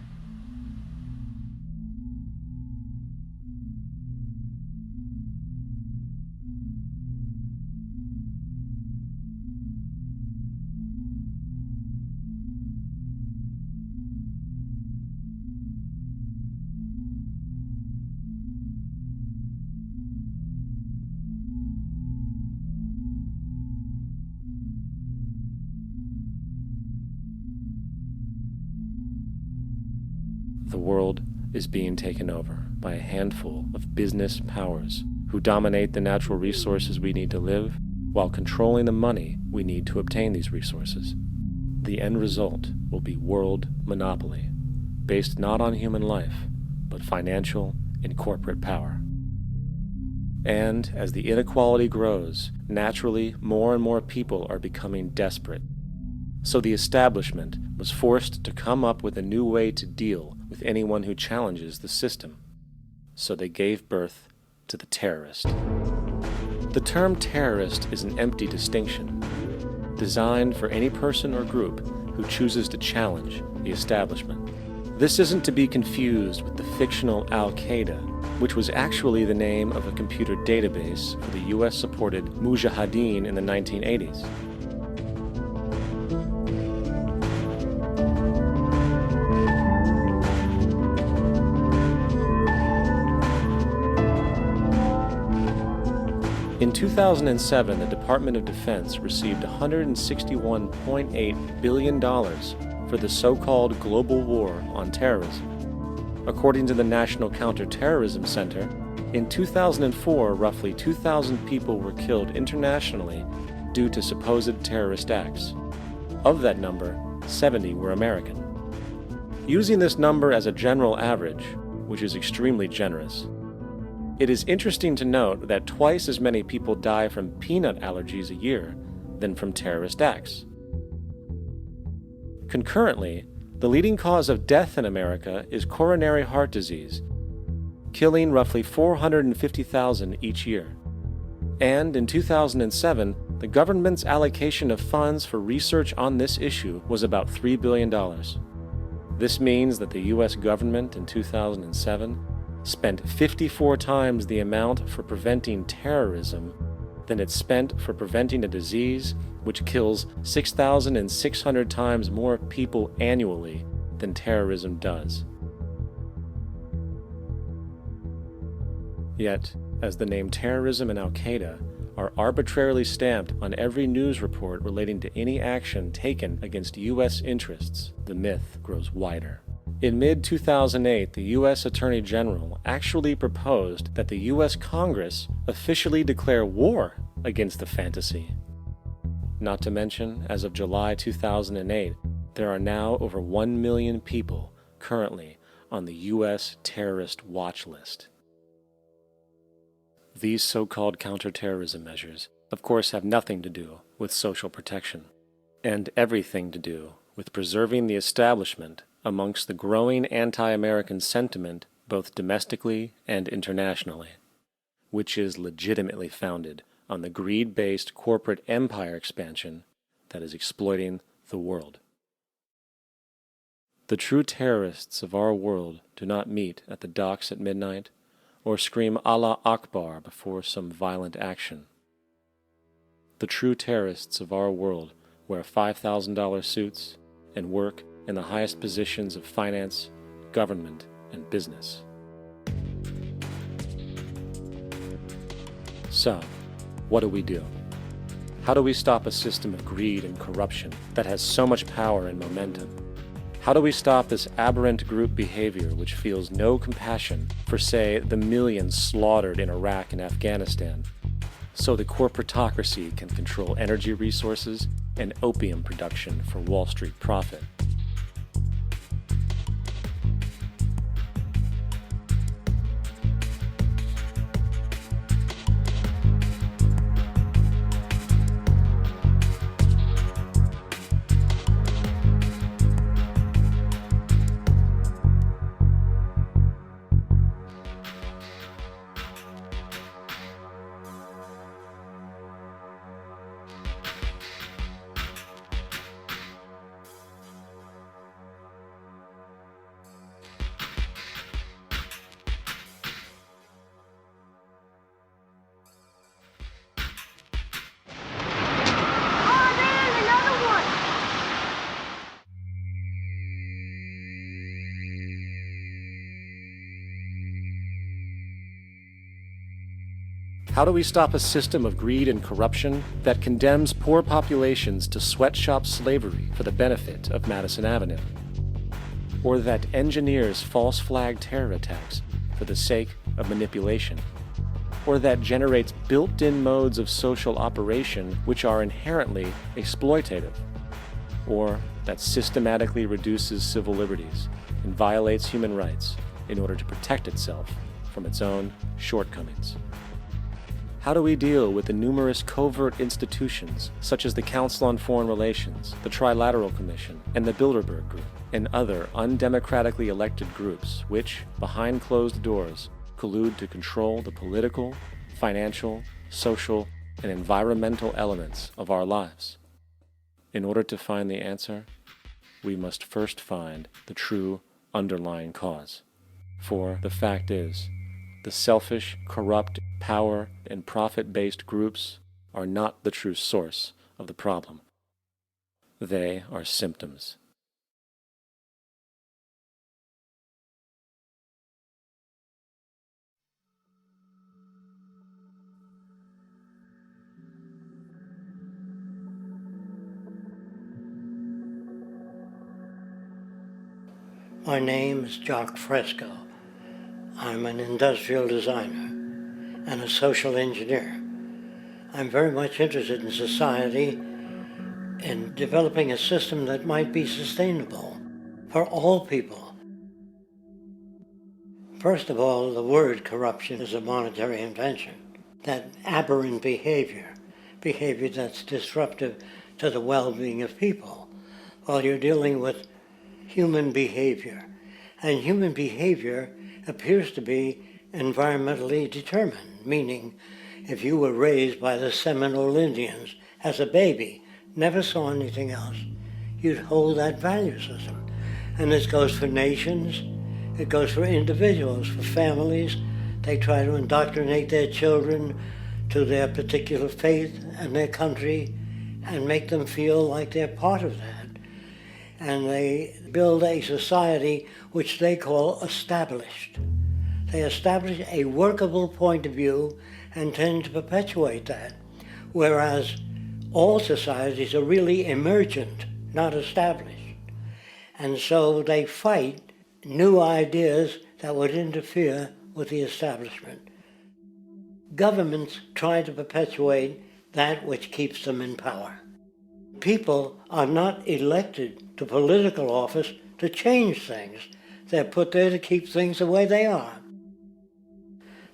The world is being taken over by a handful of business powers who dominate the natural resources we need to live while controlling the money we need to obtain these resources. The end result will be world monopoly, based not on human life, but financial and corporate power. And as the inequality grows, naturally more and more people are becoming desperate. So the establishment was forced to come up with a new way to deal with anyone who challenges the system. So they gave birth to the terrorist. The term terrorist is an empty distinction, designed for any person or group who chooses to challenge the establishment. This isn't to be confused with the fictional Al-Qaeda, which was actually the name of a computer database for the US-supported Mujahideen in the 1980s. In 2007, the Department of Defense received $161.8 billion for the so-called global war on terrorism. According to the National Counterterrorism Center, in 2004, roughly 2,000 people were killed internationally due to supposed terrorist acts. Of that number, 70 were American. Using this number as a general average, which is extremely generous, it is interesting to note that twice as many people die from peanut allergies a year than from terrorist acts. Concurrently, the leading cause of death in America is coronary heart disease, killing roughly 450,000 each year. And in 2007, the government's allocation of funds for research on this issue was about $3 billion. This means that the U.S. government in 2007 spent 54 times the amount for preventing terrorism than it spent for preventing a disease which kills 6,600 times more people annually than terrorism does. Yet, as the name terrorism and Al-Qaeda are arbitrarily stamped on every news report relating to any action taken against U.S. interests, the myth grows wider. In mid-2008, the U.S. Attorney General actually proposed that the U.S. Congress officially declare war against the fantasy. Not to mention, as of July 2008, there are now over 1 million people currently on the U.S. terrorist watch list. These so-called counterterrorism measures, of course, have nothing to do with social protection, and everything to do with preserving the establishment amongst the growing anti-American sentiment both domestically and internationally, which is legitimately founded on the greed-based corporate empire expansion that is exploiting the world. The true terrorists of our world do not meet at the docks at midnight or scream Allah Akbar before some violent action. The true terrorists of our world wear $5,000 suits and work in the highest positions of finance, government, and business. So, what do? How do we stop a system of greed and corruption that has so much power and momentum? How do we stop this aberrant group behavior which feels no compassion for, say, the millions slaughtered in Iraq and Afghanistan, so the corporatocracy can control energy resources and opium production for Wall Street profit? How do we stop a system of greed and corruption that condemns poor populations to sweatshop slavery for the benefit of Madison Avenue? Or that engineers false flag terror attacks for the sake of manipulation? Or that generates built-in modes of social operation which are inherently exploitative? Or that systematically reduces civil liberties and violates human rights in order to protect itself from its own shortcomings? How do we deal with the numerous covert institutions, such as the Council on Foreign Relations, the Trilateral Commission, and the Bilderberg Group, and other undemocratically elected groups which, behind closed doors, collude to control the political, financial, social, and environmental elements of our lives? In order to find the answer, we must first find the true underlying cause. For the fact is, the selfish, corrupt, power, and profit-based groups are not the true source of the problem. They are symptoms. My name is Jock Fresco. I'm an industrial designer and a social engineer. I'm very much interested in society and developing a system that might be sustainable for all people. First of all, the word corruption is a monetary invention. That aberrant behavior that's disruptive to the well-being of people, Well, you're dealing with human behavior. And human behavior appears to be environmentally determined, meaning if you were raised by the Seminole Indians as a baby, never saw anything else, you'd hold that value system. And this goes for nations, it goes for individuals, for families. They try to indoctrinate their children to their particular faith and their country and make them feel like they're part of that. And they build a society which they call established. They establish a workable point of view and tend to perpetuate that, whereas all societies are really emergent, not established. And so they fight new ideas that would interfere with the establishment. Governments try to perpetuate that which keeps them in power. People are not elected to political office to change things. They're put there to keep things the way they are.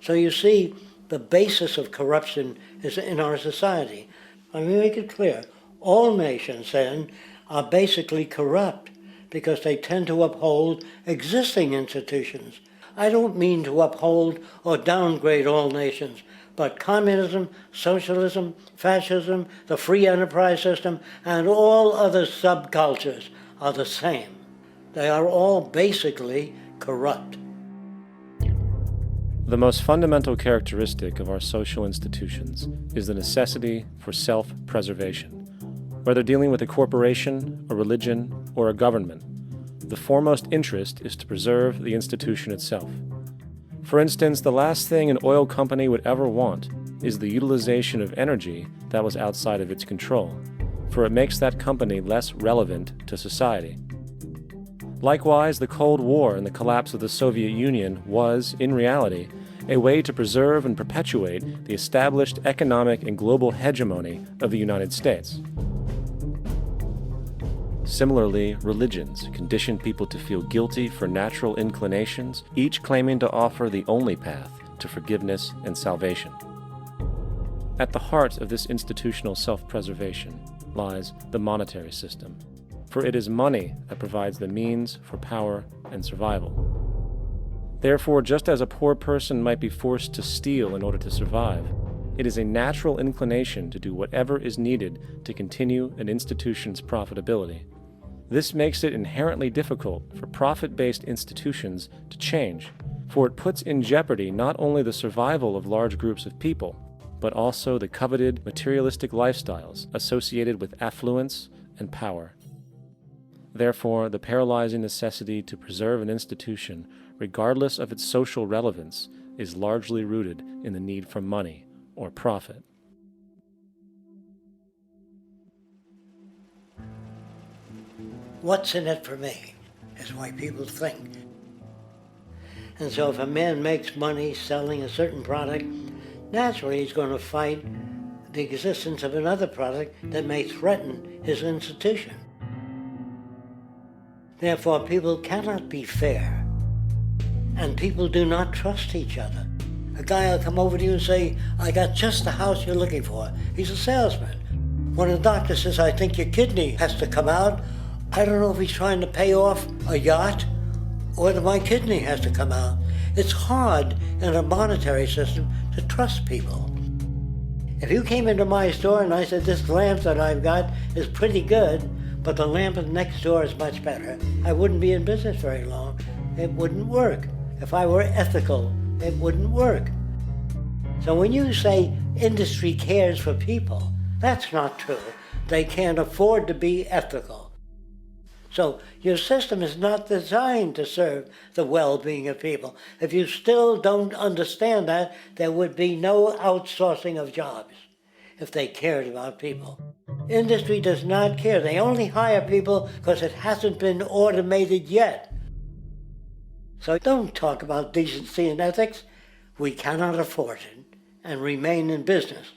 So you see, the basis of corruption is in our society. Let me make it clear. All nations, then, are basically corrupt because they tend to uphold existing institutions. I don't mean to uphold or downgrade all nations, but communism, socialism, fascism, the free enterprise system, and all other subcultures are the same. They are all basically corrupt. The most fundamental characteristic of our social institutions is the necessity for self-preservation. Whether dealing with a corporation, a religion, or a government, the foremost interest is to preserve the institution itself. For instance, the last thing an oil company would ever want is the utilization of energy that was outside of its control, for it makes that company less relevant to society. Likewise, the Cold War and the collapse of the Soviet Union was, in reality, a way to preserve and perpetuate the established economic and global hegemony of the United States. Similarly, religions condition people to feel guilty for natural inclinations, each claiming to offer the only path to forgiveness and salvation. At the heart of this institutional self-preservation lies the monetary system, for it is money that provides the means for power and survival. Therefore, just as a poor person might be forced to steal in order to survive, it is a natural inclination to do whatever is needed to continue an institution's profitability. This makes it inherently difficult for profit-based institutions to change, for it puts in jeopardy not only the survival of large groups of people, but also the coveted materialistic lifestyles associated with affluence and power. Therefore, the paralyzing necessity to preserve an institution, regardless of its social relevance, is largely rooted in the need for money or profit. What's in it for me is why people think. And so if a man makes money selling a certain product, naturally he's going to fight the existence of another product that may threaten his institution. Therefore, people cannot be fair, and people do not trust each other. A guy will come over to you and say, I got just the house you're looking for. He's a salesman. When a doctor says, I think your kidney has to come out, I don't know if he's trying to pay off a yacht or that my kidney has to come out. It's hard in a monetary system to trust people. If you came into my store and I said, this lamp that I've got is pretty good, but the lamp next door is much better, I wouldn't be in business very long. It wouldn't work. If I were ethical, it wouldn't work. So when you say industry cares for people, that's not true. They can't afford to be ethical. So your system is not designed to serve the well-being of people. If you still don't understand that, there would be no outsourcing of jobs if they cared about people. Industry does not care. They only hire people because it hasn't been automated yet. So don't talk about decency and ethics. We cannot afford it and remain in business.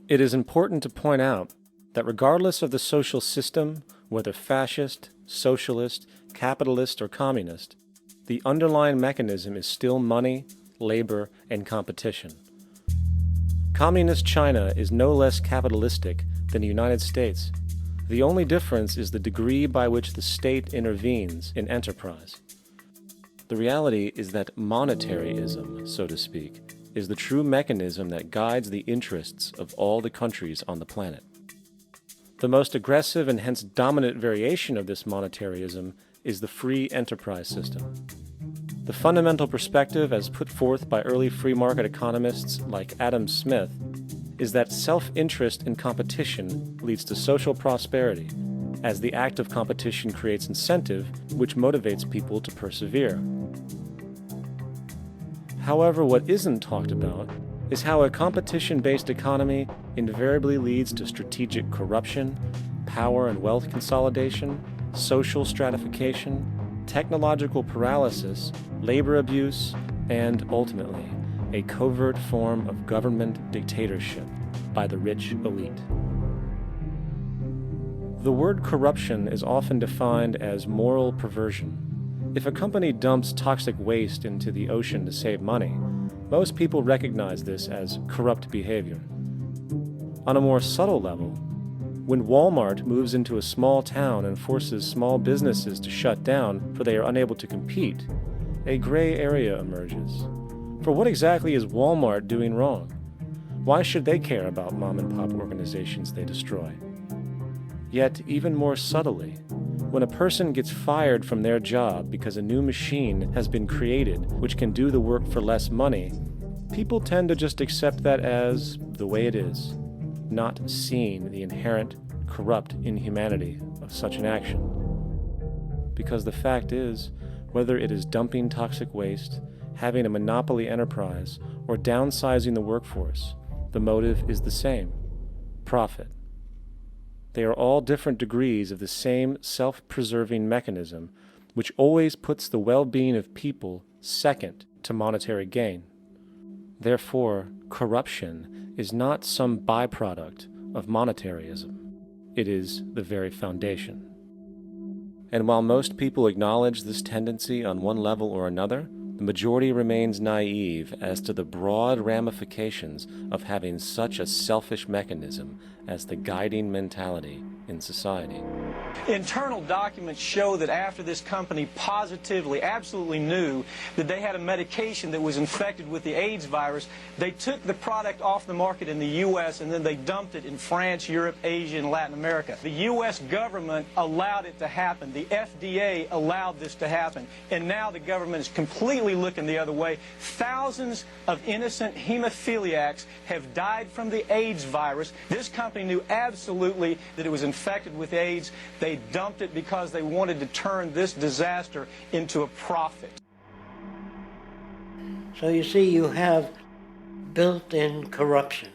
It is important to point out that regardless of the social system, whether fascist, socialist, capitalist, or communist, the underlying mechanism is still money, labor, and competition. Communist China is no less capitalistic than the United States. The The only difference is the degree by which the state intervenes in enterprise. The reality is that monetaryism, so to speak, is the true mechanism that guides the interests of all the countries on the planet. The most aggressive and hence dominant variation of this monetaryism is the free enterprise system. The fundamental perspective, as put forth by early free market economists like Adam Smith, is that self-interest in competition leads to social prosperity, as the act of competition creates incentive, which motivates people to persevere. However, what isn't talked about is how a competition-based economy invariably leads to strategic corruption, power and wealth consolidation, social stratification, technological paralysis, labor abuse, and, ultimately, a covert form of government dictatorship by the rich elite. The word corruption is often defined as moral perversion. If a company dumps toxic waste into the ocean to save money, most people recognize this as corrupt behavior. On a more subtle level, when Walmart moves into a small town and forces small businesses to shut down for they are unable to compete, a gray area emerges. For what exactly is Walmart doing wrong? Why should they care about mom-and-pop organizations they destroy? Yet, even more subtly, when a person gets fired from their job because a new machine has been created which can do the work for less money, people tend to just accept that as the way it is, not seeing the inherent, corrupt inhumanity of such an action. Because the fact is, whether it is dumping toxic waste, having a monopoly enterprise, or downsizing the workforce, the motive is the same: profit. They are all different degrees of the same self-preserving mechanism, which always puts the well-being of people second to monetary gain. Therefore, corruption is not some byproduct of monetaryism. It is the very foundation. And while most people acknowledge this tendency on one level or another, the majority remains naive as to the broad ramifications of having such a selfish mechanism as the guiding mentality in society. Internal documents show that after this company positively, absolutely knew that they had a medication that was infected with the AIDS virus, they took the product off the market in the U.S. and then they dumped it in France, Europe, Asia, and Latin America. The U.S. government allowed it to happen. The FDA allowed this to happen. And now the government is completely looking the other way. Thousands of innocent hemophiliacs have died from the AIDS virus. This company knew absolutely that it was infected with AIDS. They dumped it because they wanted to turn this disaster into a profit. So you see, you have built-in corruption.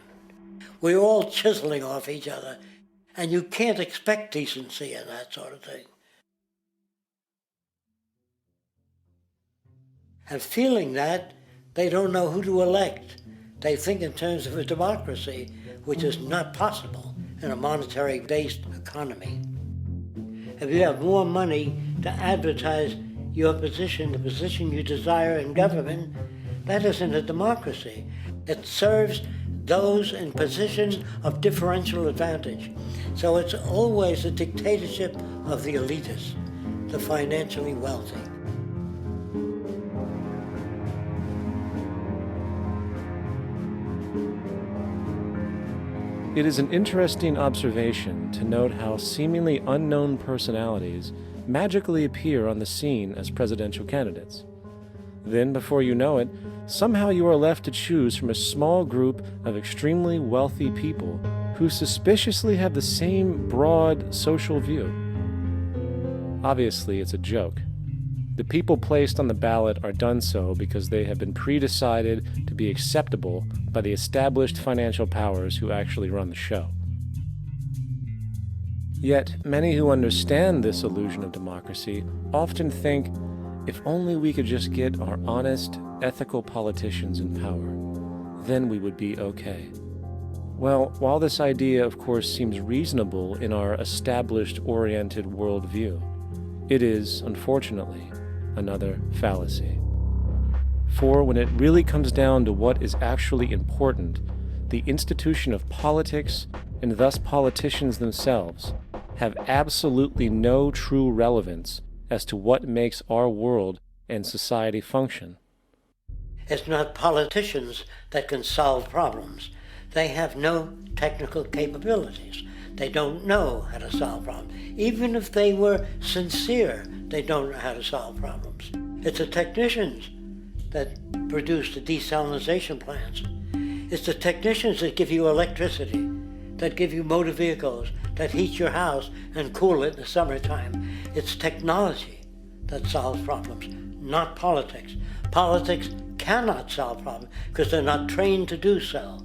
We're all chiseling off each other, and you can't expect decency in that sort of thing. And feeling that, they don't know who to elect. They think in terms of a democracy, which is not possible in a monetary-based economy. If you have more money to advertise your position, the position you desire in government, that isn't a democracy. It serves those in positions of differential advantage. So it's always a dictatorship of the elitists, the financially wealthy. It is an interesting observation to note how seemingly unknown personalities magically appear on the scene as presidential candidates. Then, before you know it, somehow you are left to choose from a small group of extremely wealthy people who suspiciously have the same broad social view. Obviously, it's a joke. The people placed on the ballot are done so because they have been pre-decided to be acceptable by the established financial powers who actually run the show. Yet, many who understand this illusion of democracy often think, if only we could just get our honest, ethical politicians in power, then we would be okay. Well, while this idea, of course, seems reasonable in our established-oriented worldview, it is, unfortunately, another fallacy. For when it really comes down to what is actually important, the institution of politics, and thus politicians themselves, have absolutely no true relevance as to what makes our world and society function. It's not politicians that can solve problems. They have no technical capabilities. They don't know how to solve problems. Even if they were sincere, they don't know how to solve problems. It's the technicians that produce the desalination plants. It's the technicians that give you electricity, that give you motor vehicles, that heat your house and cool it in the summertime. It's technology that solves problems, not politics. Politics cannot solve problems because they're not trained to do so.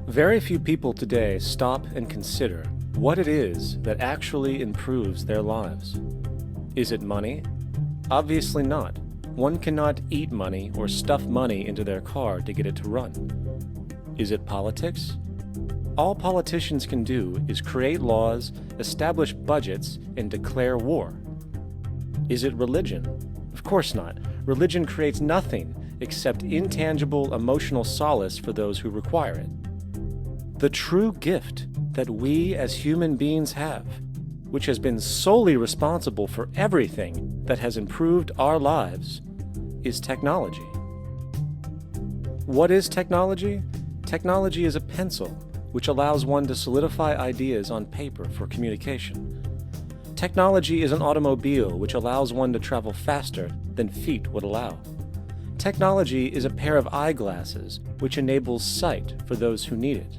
Very few people today stop and consider what it is that actually improves their lives. Is it money? Obviously not. One cannot eat money or stuff money into their car to get it to run. Is it politics? All politicians can do is create laws, establish budgets, and declare war. Is it religion? Of course not. Religion creates nothing except intangible emotional solace for those who require it. The true gift that we as human beings have, which has been solely responsible for everything that has improved our lives, is technology. What is technology? Technology is a pencil which allows one to solidify ideas on paper for communication. Technology is an automobile which allows one to travel faster than feet would allow. Technology is a pair of eyeglasses which enables sight for those who need it.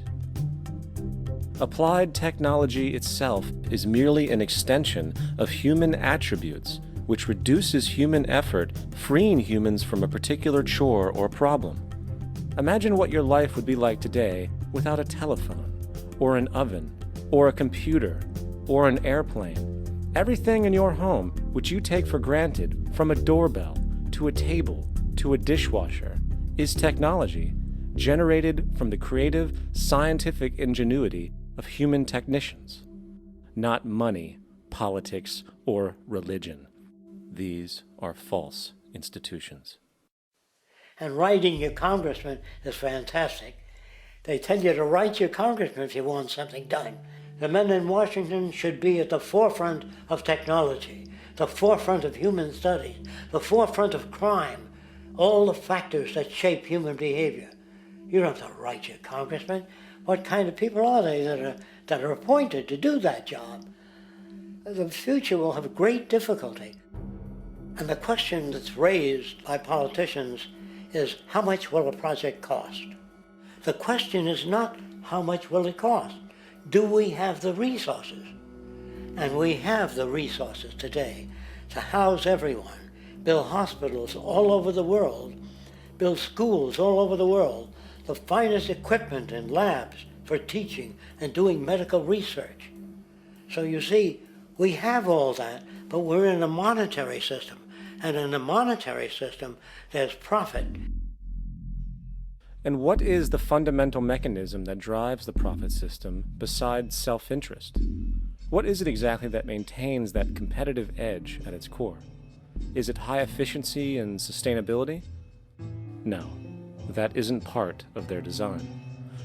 Applied technology itself is merely an extension of human attributes which reduces human effort, freeing humans from a particular chore or problem. Imagine what your life would be like today without a telephone, or an oven, or a computer, or an airplane. Everything in your home, which you take for granted, from a doorbell, to a table, to a dishwasher, is technology, generated from the creative, scientific ingenuity of human technicians. Not money, politics, or religion. These are false institutions. And writing your congressman is fantastic. They tell you to write your congressman if you want something done. The men in Washington should be at the forefront of technology, the forefront of human studies, the forefront of crime, all the factors that shape human behavior. You don't have to write your congressman. What kind of people are they that are appointed to do that job? The future will have great difficulty. And the question that's raised by politicians is, how much will a project cost? The question is not, how much will it cost? Do we have the resources? And we have the resources today to house everyone, build hospitals all over the world, build schools all over the world, the finest equipment and labs for teaching and doing medical research. So you see, we have all that, but we're in a monetary system. And in a monetary system, there's profit. And what is the fundamental mechanism that drives the profit system besides self-interest? What is it exactly that maintains that competitive edge at its core? Is it high efficiency and sustainability? No, that isn't part of their design.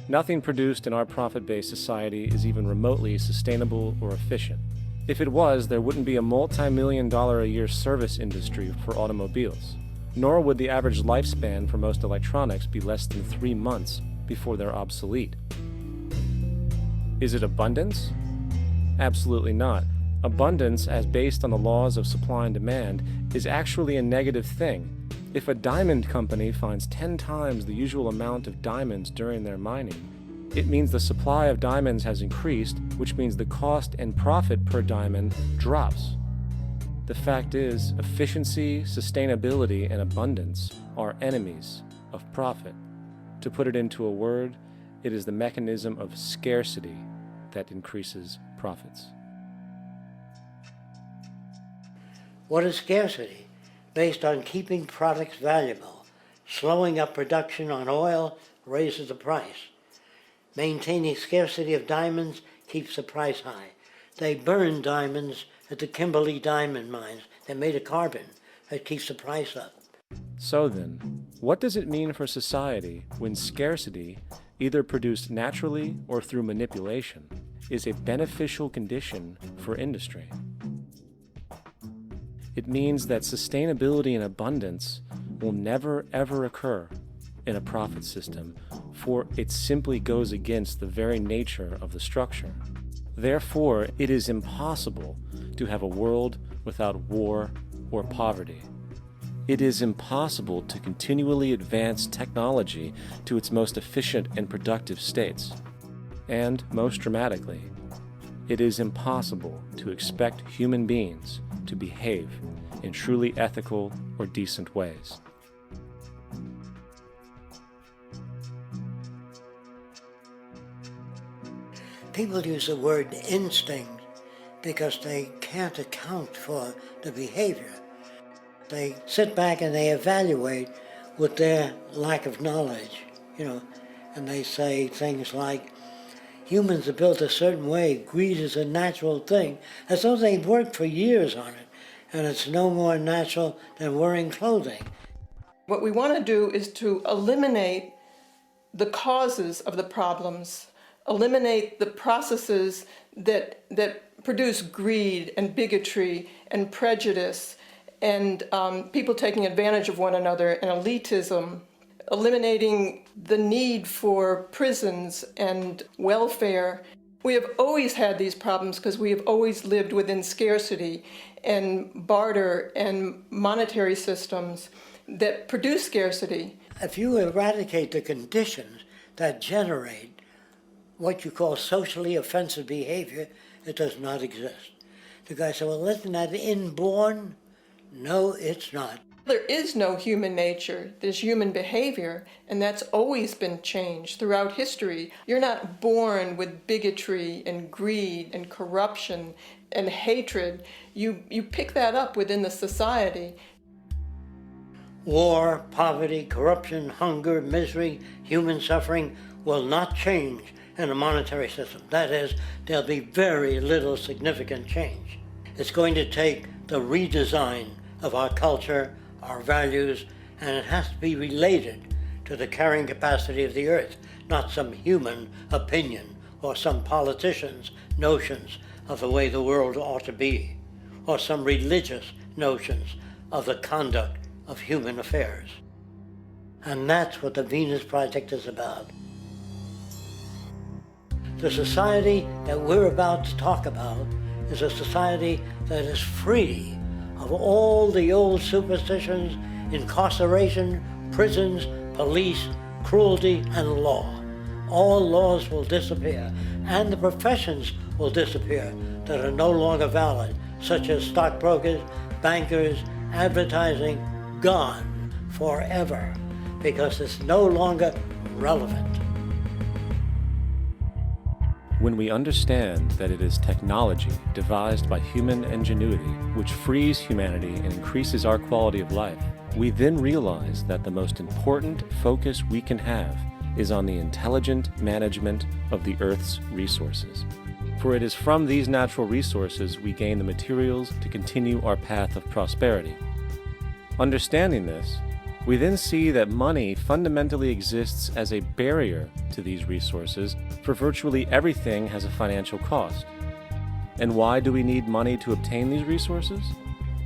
Nothing produced in our profit-based society is even remotely sustainable or efficient. If it was, there wouldn't be a multi-million-dollar-a-year service industry for automobiles. Nor would the average lifespan for most electronics be less than 3 months before they're obsolete. Is it abundance? Absolutely not. Abundance, as based on the laws of supply and demand, is actually a negative thing. If a diamond company finds 10 times the usual amount of diamonds during their mining, it means the supply of diamonds has increased, which means the cost and profit per diamond drops. The fact is, efficiency, sustainability, and abundance are enemies of profit. To put it into a word, it is the mechanism of scarcity that increases profits. What is scarcity? Based on keeping products valuable. Slowing up production on oil raises the price. Maintaining scarcity of diamonds keeps the price high. They burn diamonds at the Kimberley diamond mines. They're made of carbon. That keeps the price up. So then, what does it mean for society when scarcity, either produced naturally or through manipulation, is a beneficial condition for industry. It means that sustainability and abundance will never ever occur in a profit system, for it simply goes against the very nature of the structure. Therefore, it is impossible to have a world without war or poverty. It is impossible to continually advance technology to its most efficient and productive states. And, most dramatically, it is impossible to expect human beings to behave in truly ethical or decent ways. People use the word instinct because they can't account for the behavior. They sit back and they evaluate with their lack of knowledge, and they say things like, humans are built a certain way, greed is a natural thing, as though they've worked for years on it, and it's no more natural than wearing clothing. What we want to do is to eliminate the causes of the problems, eliminate the processes that produce greed and bigotry and prejudice and people taking advantage of one another and elitism, eliminating the need for prisons and welfare. We have always had these problems because we have always lived within scarcity and barter and monetary systems that produce scarcity. If you eradicate the conditions that generate what you call socially offensive behavior, it does not exist. The guy said, well, isn't that inborn? No, it's not. There is no human nature, there's human behavior, and that's always been changed throughout history. You're not born with bigotry and greed and corruption and hatred. You pick that up within the society. War, poverty, corruption, hunger, misery, human suffering will not change in a monetary system. That is, there'll be very little significant change. It's going to take the redesign of our culture, our values, and it has to be related to the carrying capacity of the earth, not some human opinion or some politician's notions of the way the world ought to be, or some religious notions of the conduct of human affairs. And that's what the Venus Project is about. The society that we're about to talk about is a society that is free of all the old superstitions, incarceration, prisons, police, cruelty, and law. All laws will disappear, and the professions will disappear that are no longer valid, such as stockbrokers, bankers, advertising, gone forever, because it's no longer relevant. When we understand that it is technology devised by human ingenuity which frees humanity and increases our quality of life, we then realize that the most important focus we can have is on the intelligent management of the Earth's resources. For it is from these natural resources we gain the materials to continue our path of prosperity. Understanding this, we then see that money fundamentally exists as a barrier to these resources, for virtually everything has a financial cost. And why do we need money to obtain these resources?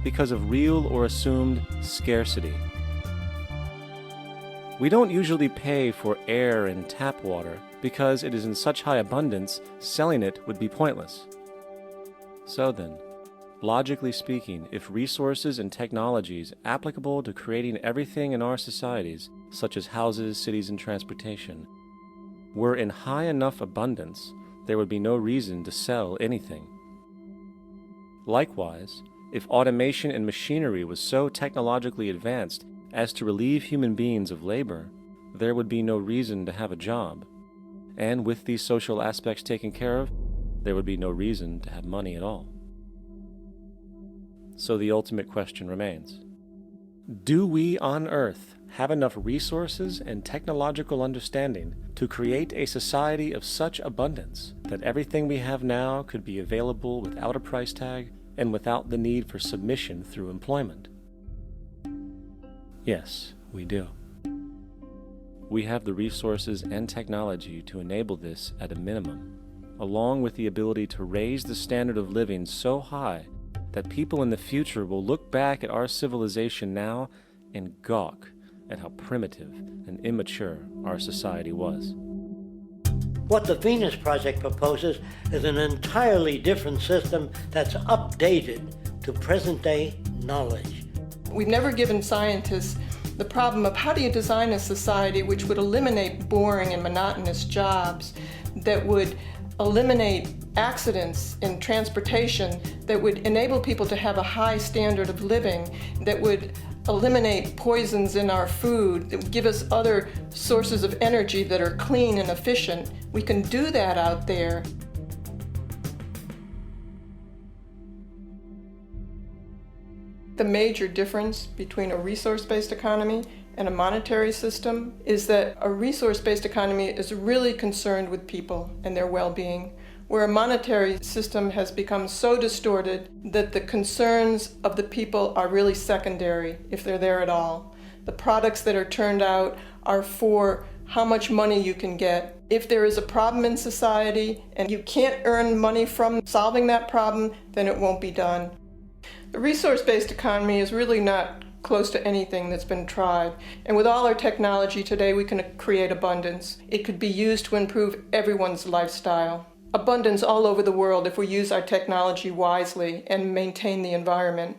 Because of real or assumed scarcity. We don't usually pay for air and tap water because it is in such high abundance, selling it would be pointless. So then, logically speaking, if resources and technologies applicable to creating everything in our societies, such as houses, cities, and transportation, were in high enough abundance, there would be no reason to sell anything. Likewise, if automation and machinery was so technologically advanced as to relieve human beings of labor, there would be no reason to have a job. And with these social aspects taken care of, there would be no reason to have money at all. So the ultimate question remains: do we on Earth have enough resources and technological understanding to create a society of such abundance that everything we have now could be available without a price tag and without the need for submission through employment? Yes, we do. We have the resources and technology to enable this at a minimum, along with the ability to raise the standard of living so high that people in the future will look back at our civilization now and gawk at how primitive and immature our society was. What the Venus Project proposes is an entirely different system that's updated to present-day knowledge. We've never given scientists the problem of how do you design a society which would eliminate boring and monotonous jobs, that would eliminate accidents in transportation, that would enable people to have a high standard of living, that would eliminate poisons in our food, that would give us other sources of energy that are clean and efficient. We can do that out there. The major difference between a resource-based economy and a monetary system is that a resource-based economy is really concerned with people and their well-being, where a monetary system has become so distorted that the concerns of the people are really secondary, if they're there at all. The products that are turned out are for how much money you can get. If there is a problem in society and you can't earn money from solving that problem, then it won't be done. The resource-based economy is really not close to anything that's been tried. And with all our technology today, we can create abundance. It could be used to improve everyone's lifestyle. Abundance all over the world if we use our technology wisely and maintain the environment.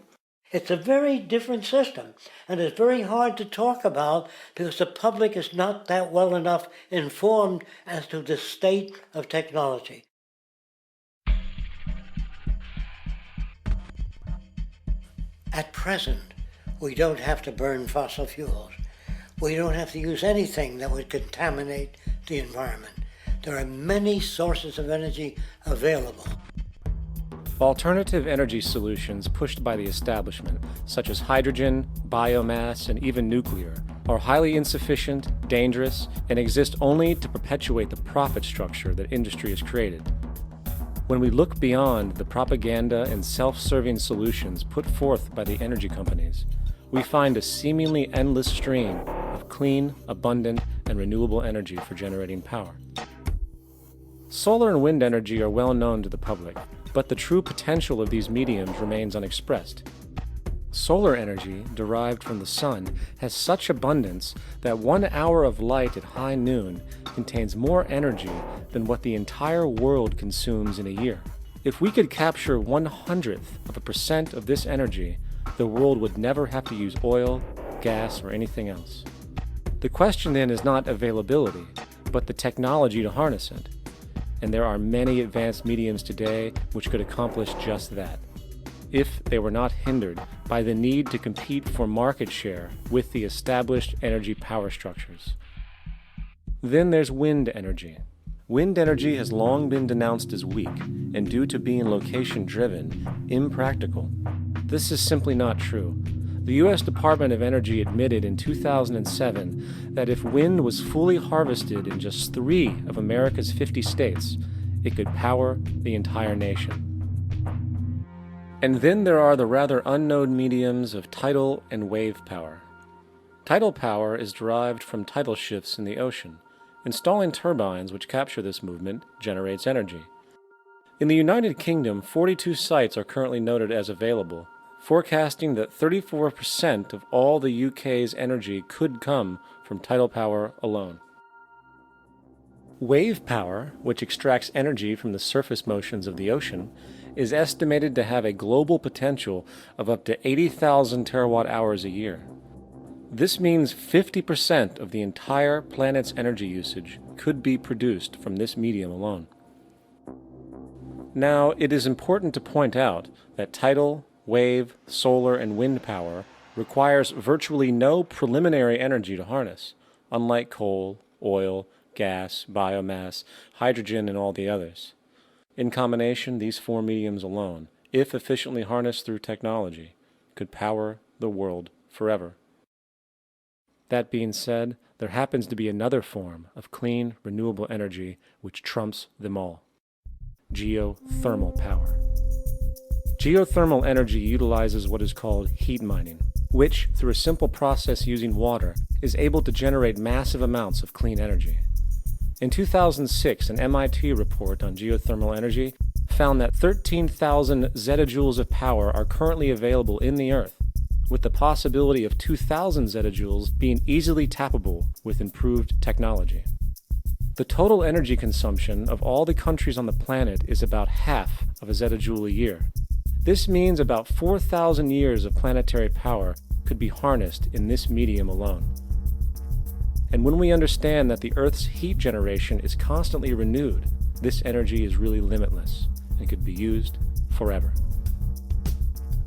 It's a very different system, and it's very hard to talk about because the public is not that well enough informed as to the state of technology. At present, we don't have to burn fossil fuels. We don't have to use anything that would contaminate the environment. There are many sources of energy available. Alternative energy solutions pushed by the establishment, such as hydrogen, biomass, and even nuclear, are highly insufficient, dangerous, and exist only to perpetuate the profit structure that industry has created. When we look beyond the propaganda and self-serving solutions put forth by the energy companies, we find a seemingly endless stream of clean, abundant, and renewable energy for generating power. Solar and wind energy are well known to the public, but the true potential of these mediums remains unexpressed. Solar energy, derived from the sun, has such abundance that 1 hour of light at high noon contains more energy than what the entire world consumes in a year. If we could capture 1/100% of this energy, the world would never have to use oil, gas, or anything else. The question then is not availability, but the technology to harness it. And there are many advanced mediums today which could accomplish just that, if they were not hindered by the need to compete for market share with the established energy power structures. Then there's wind energy. Wind energy has long been denounced as weak, and due to being location-driven, impractical. This is simply not true. The U.S. Department of Energy admitted in 2007 that if wind was fully harvested in just 3 of America's 50 states, it could power the entire nation. And then there are the rather unknown mediums of tidal and wave power. Tidal power is derived from tidal shifts in the ocean. Installing turbines which capture this movement generates energy. In the United Kingdom, 42 sites are currently noted as available, forecasting that 34% of all the UK's energy could come from tidal power alone. Wave power, which extracts energy from the surface motions of the ocean, is estimated to have a global potential of up to 80,000 terawatt-hours a year. This means 50% of the entire planet's energy usage could be produced from this medium alone. Now, it is important to point out that tidal, wave, solar, and wind power requires virtually no preliminary energy to harness, unlike coal, oil, gas, biomass, hydrogen, and all the others. In combination, these 4 mediums alone, if efficiently harnessed through technology, could power the world forever. That being said, there happens to be another form of clean, renewable energy which trumps them all: geothermal power. Geothermal energy utilizes what is called heat mining, which, through a simple process using water, is able to generate massive amounts of clean energy. In 2006, an MIT report on geothermal energy found that 13,000 zettajoules of power are currently available in the Earth, with the possibility of 2,000 zettajoules being easily tappable with improved technology. The total energy consumption of all the countries on the planet is about half of a zettajoule a year. This means about 4,000 years of planetary power could be harnessed in this medium alone. And when we understand that the Earth's heat generation is constantly renewed, this energy is really limitless and could be used forever.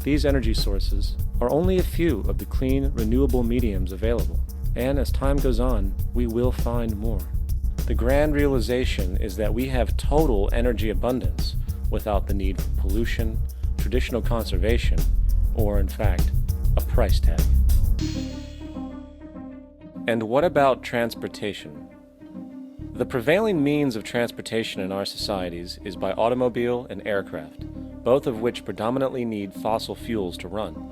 These energy sources are only a few of the clean, renewable mediums available, and as time goes on, we will find more. The grand realization is that we have total energy abundance without the need for pollution, traditional conservation, or in fact, a price tag. And what about transportation? The prevailing means of transportation in our societies is by automobile and aircraft, both of which predominantly need fossil fuels to run.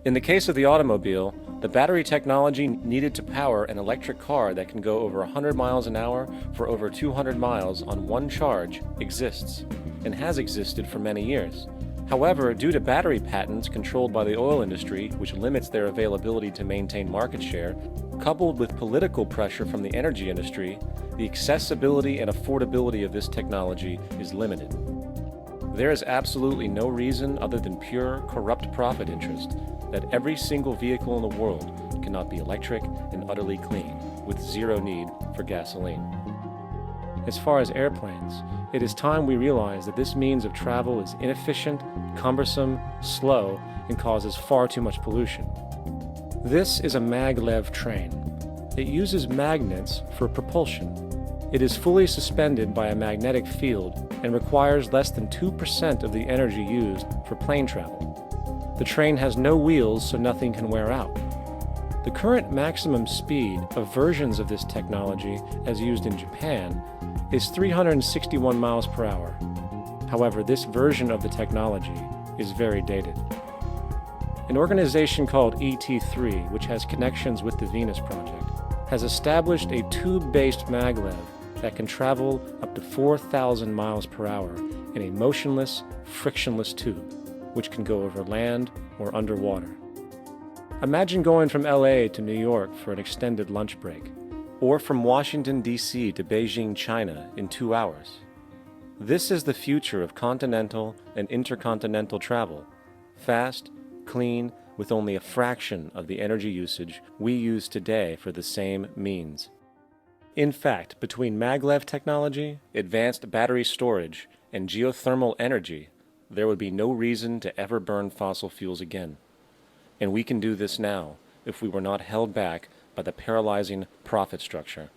In the case of the automobile, the battery technology needed to power an electric car that can go over 100 miles an hour for over 200 miles on one charge exists, and has existed for many years. However, due to battery patents controlled by the oil industry, which limits their availability to maintain market share, coupled with political pressure from the energy industry, the accessibility and affordability of this technology is limited. There is absolutely no reason other than pure, corrupt profit interest that every single vehicle in the world cannot be electric and utterly clean, with zero need for gasoline. As far as airplanes, it is time we realize that this means of travel is inefficient, cumbersome, slow, and causes far too much pollution. This is a maglev train. It uses magnets for propulsion. It is fully suspended by a magnetic field and requires less than 2% of the energy used for plane travel. The train has no wheels, so nothing can wear out. The current maximum speed of versions of this technology, as used in Japan, is 361 miles per hour. However, this version of the technology is very dated. An organization called ET3, which has connections with the Venus Project, has established a tube-based maglev that can travel up to 4,000 miles per hour in a motionless, frictionless tube, which can go over land or underwater. Imagine going from LA to New York for an extended lunch break, or from Washington, D.C. to Beijing, China in 2 hours. This is the future of continental and intercontinental travel, fast, clean, with only a fraction of the energy usage we use today for the same means. In fact, between maglev technology, advanced battery storage, and geothermal energy, there would be no reason to ever burn fossil fuels again. And we can do this now if we were not held back by the paralyzing profit structure.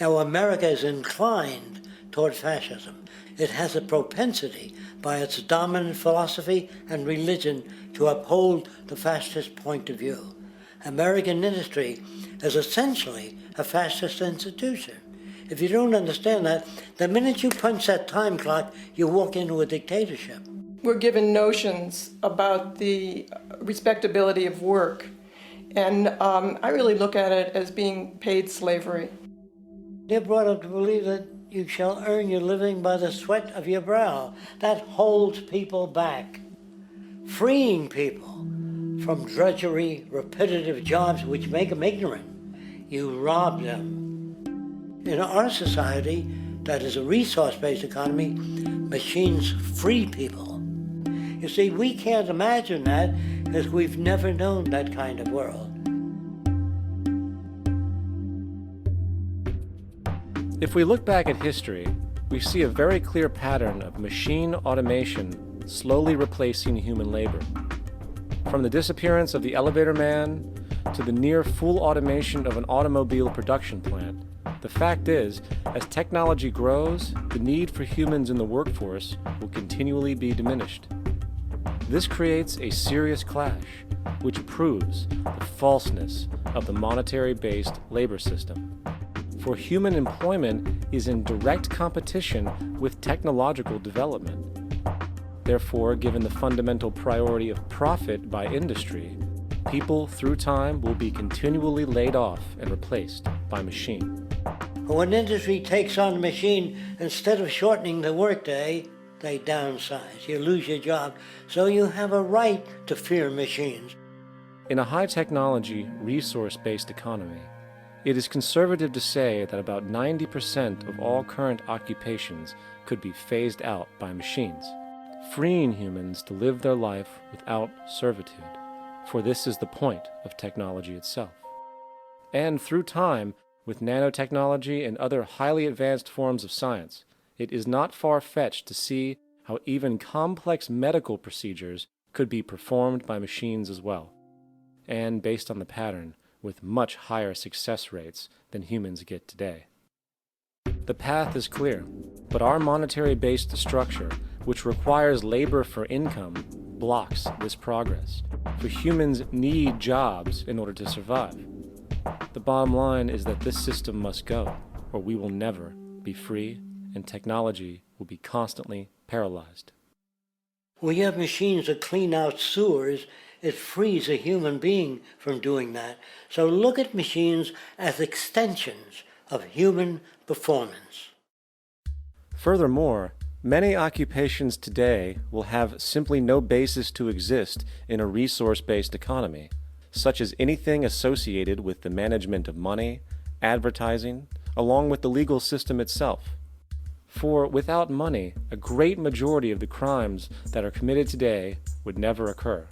Now, America is inclined toward fascism. It has a propensity by its dominant philosophy and religion to uphold the fascist point of view. American industry is essentially a fascist institution. If you don't understand that, the minute you punch that time clock, you walk into a dictatorship. We're given notions about the respectability of work, and I really look at it as being paid slavery. They're brought up to believe that you shall earn your living by the sweat of your brow. That holds people back, freeing people from drudgery, repetitive jobs which make them ignorant. You rob them. In our society, that is a resource-based economy, machines free people. You see, we can't imagine that because we've never known that kind of world. If we look back at history, we see a very clear pattern of machine automation slowly replacing human labor. From the disappearance of the elevator man to the near full automation of an automobile production plant, the fact is, as technology grows, the need for humans in the workforce will continually be diminished. This creates a serious clash, which proves the falseness of the monetary-based labor system. For human employment is in direct competition with technological development. Therefore, given the fundamental priority of profit by industry, people through time will be continually laid off and replaced by machine. When industry takes on a machine, instead of shortening the workday, they downsize. You lose your job. So you have a right to fear machines. In a high-technology, resource-based economy, it is conservative to say that about 90% of all current occupations could be phased out by machines, freeing humans to live their life without servitude, for this is the point of technology itself. And through time, with nanotechnology and other highly advanced forms of science, it is not far-fetched to see how even complex medical procedures could be performed by machines as well, and based on the pattern, with much higher success rates than humans get today. The path is clear, but our monetary-based structure, which requires labor for income, blocks this progress, for humans need jobs in order to survive. The bottom line is that this system must go, or we will never be free, and technology will be constantly paralyzed. We have machines that clean out sewers. It frees a human being from doing that. So look at machines as extensions of human performance. Furthermore, many occupations today will have simply no basis to exist in a resource-based economy, such as anything associated with the management of money, advertising, along with the legal system itself. For without money, a great majority of the crimes that are committed today would never occur.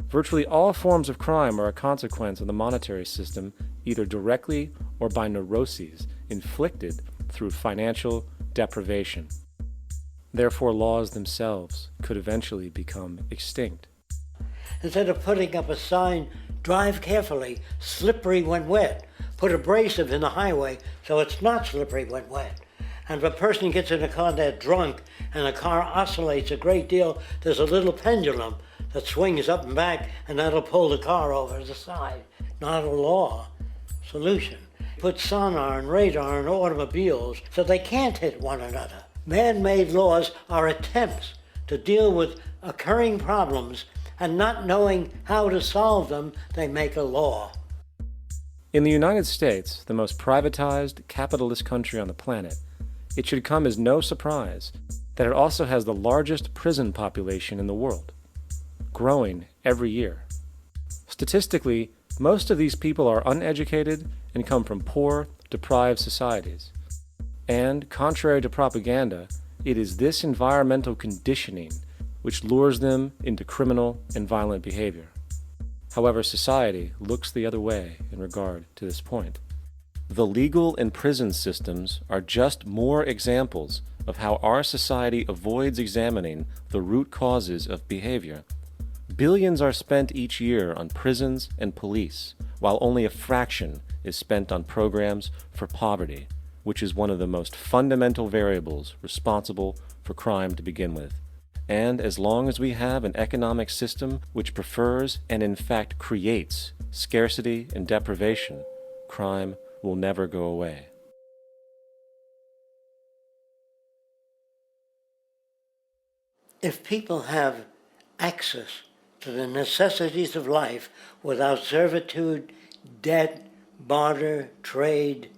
Virtually all forms of crime are a consequence of the monetary system, either directly or by neuroses inflicted through financial deprivation. Therefore, laws themselves could eventually become extinct. Instead of putting up a sign, drive carefully, slippery when wet, put abrasive in the highway so it's not slippery when wet. And if a person gets in a car that's drunk and the car oscillates a great deal, there's a little pendulum that swings up and back, and that'll pull the car over to the side. Not a law. Solution. Put sonar and radar in automobiles so they can't hit one another. Man-made laws are attempts to deal with occurring problems, and not knowing how to solve them, they make a law. In the United States, the most privatized, capitalist country on the planet, it should come as no surprise that it also has the largest prison population in the world, growing every year. Statistically, most of these people are uneducated and come from poor, deprived societies. And, contrary to propaganda, it is this environmental conditioning which lures them into criminal and violent behavior. However, society looks the other way in regard to this point. The legal and prison systems are just more examples of how our society avoids examining the root causes of behavior. Billions are spent each year on prisons and police, while only a fraction is spent on programs for poverty, which is one of the most fundamental variables responsible for crime to begin with. And as long as we have an economic system which prefers and in fact creates scarcity and deprivation, crime will never go away. If people have access to the necessities of life without servitude, debt, barter, trade,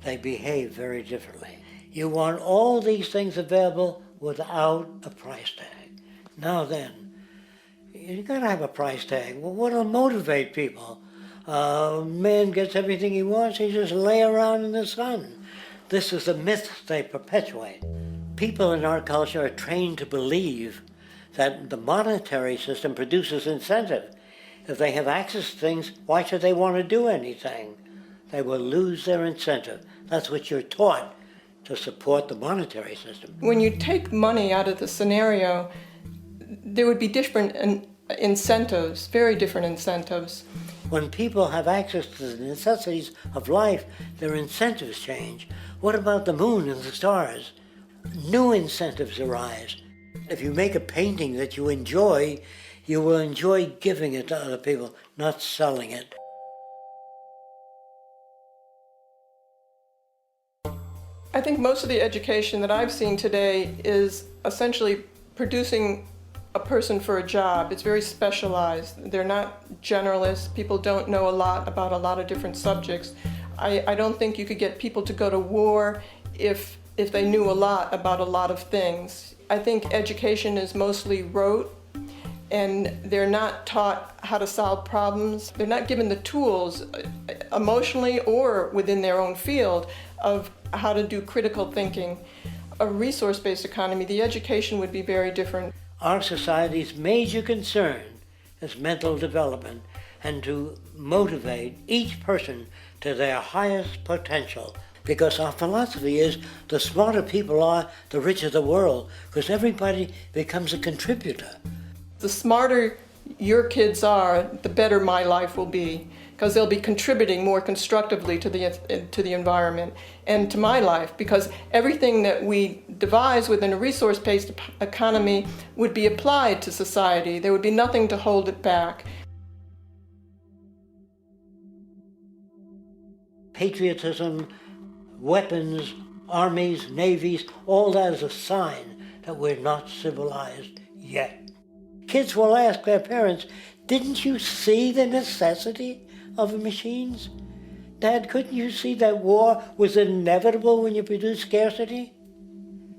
they behave very differently. You want all these things available without a price tag. Now then, you gotta have a price tag. Well, what'll motivate people? Man gets everything he wants, he just lay around in the sun. This is the myth they perpetuate. People in our culture are trained to believe that the monetary system produces incentive. If they have access to things, why should they want to do anything? They will lose their incentive. That's what you're taught to support the monetary system. When you take money out of the scenario, there would be different incentives, very different incentives. When people have access to the necessities of life, their incentives change. What about the moon and the stars? New incentives arise. If you make a painting that you enjoy, you will enjoy giving it to other people, not selling it. I think most of the education that I've seen today is essentially producing a person for a job. It's very specialized. They're not generalists. People don't know a lot about a lot of different subjects. I don't think you could get people to go to war if they knew a lot about a lot of things. I think education is mostly rote, and they're not taught how to solve problems. They're not given the tools emotionally or within their own field of how to do critical thinking. A resource-based economy, the education would be very different. Our society's major concern is mental development and to motivate each person to their highest potential. Because our philosophy is the smarter people are, the richer the world, because everybody becomes a contributor. The smarter your kids are, the better my life will be, because they'll be contributing more constructively to the environment and to my life, because everything that we devise within a resource-based economy would be applied to society. There would be nothing to hold it back. Patriotism, weapons, armies, navies, all that is a sign that we're not civilized yet. Kids will ask their parents, didn't you see the necessity of the machines? Dad, couldn't you see that war was inevitable when you produce scarcity?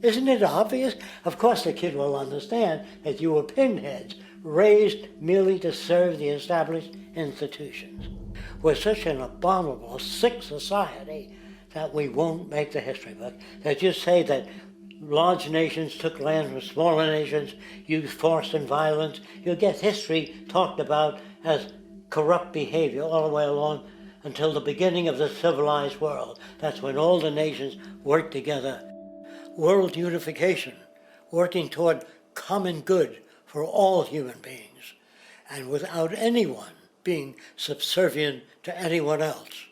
Isn't it obvious? Of course the kid will understand that you were pinheads, raised merely to serve the established institutions. We're such an abominable, sick society that we won't make the history book. They just say that large nations took land from smaller nations, used force and violence. You'll get history talked about as corrupt behavior all the way along until the beginning of the civilized world. That's when all the nations work together. World unification, working toward common good for all human beings, and without anyone being subservient to anyone else,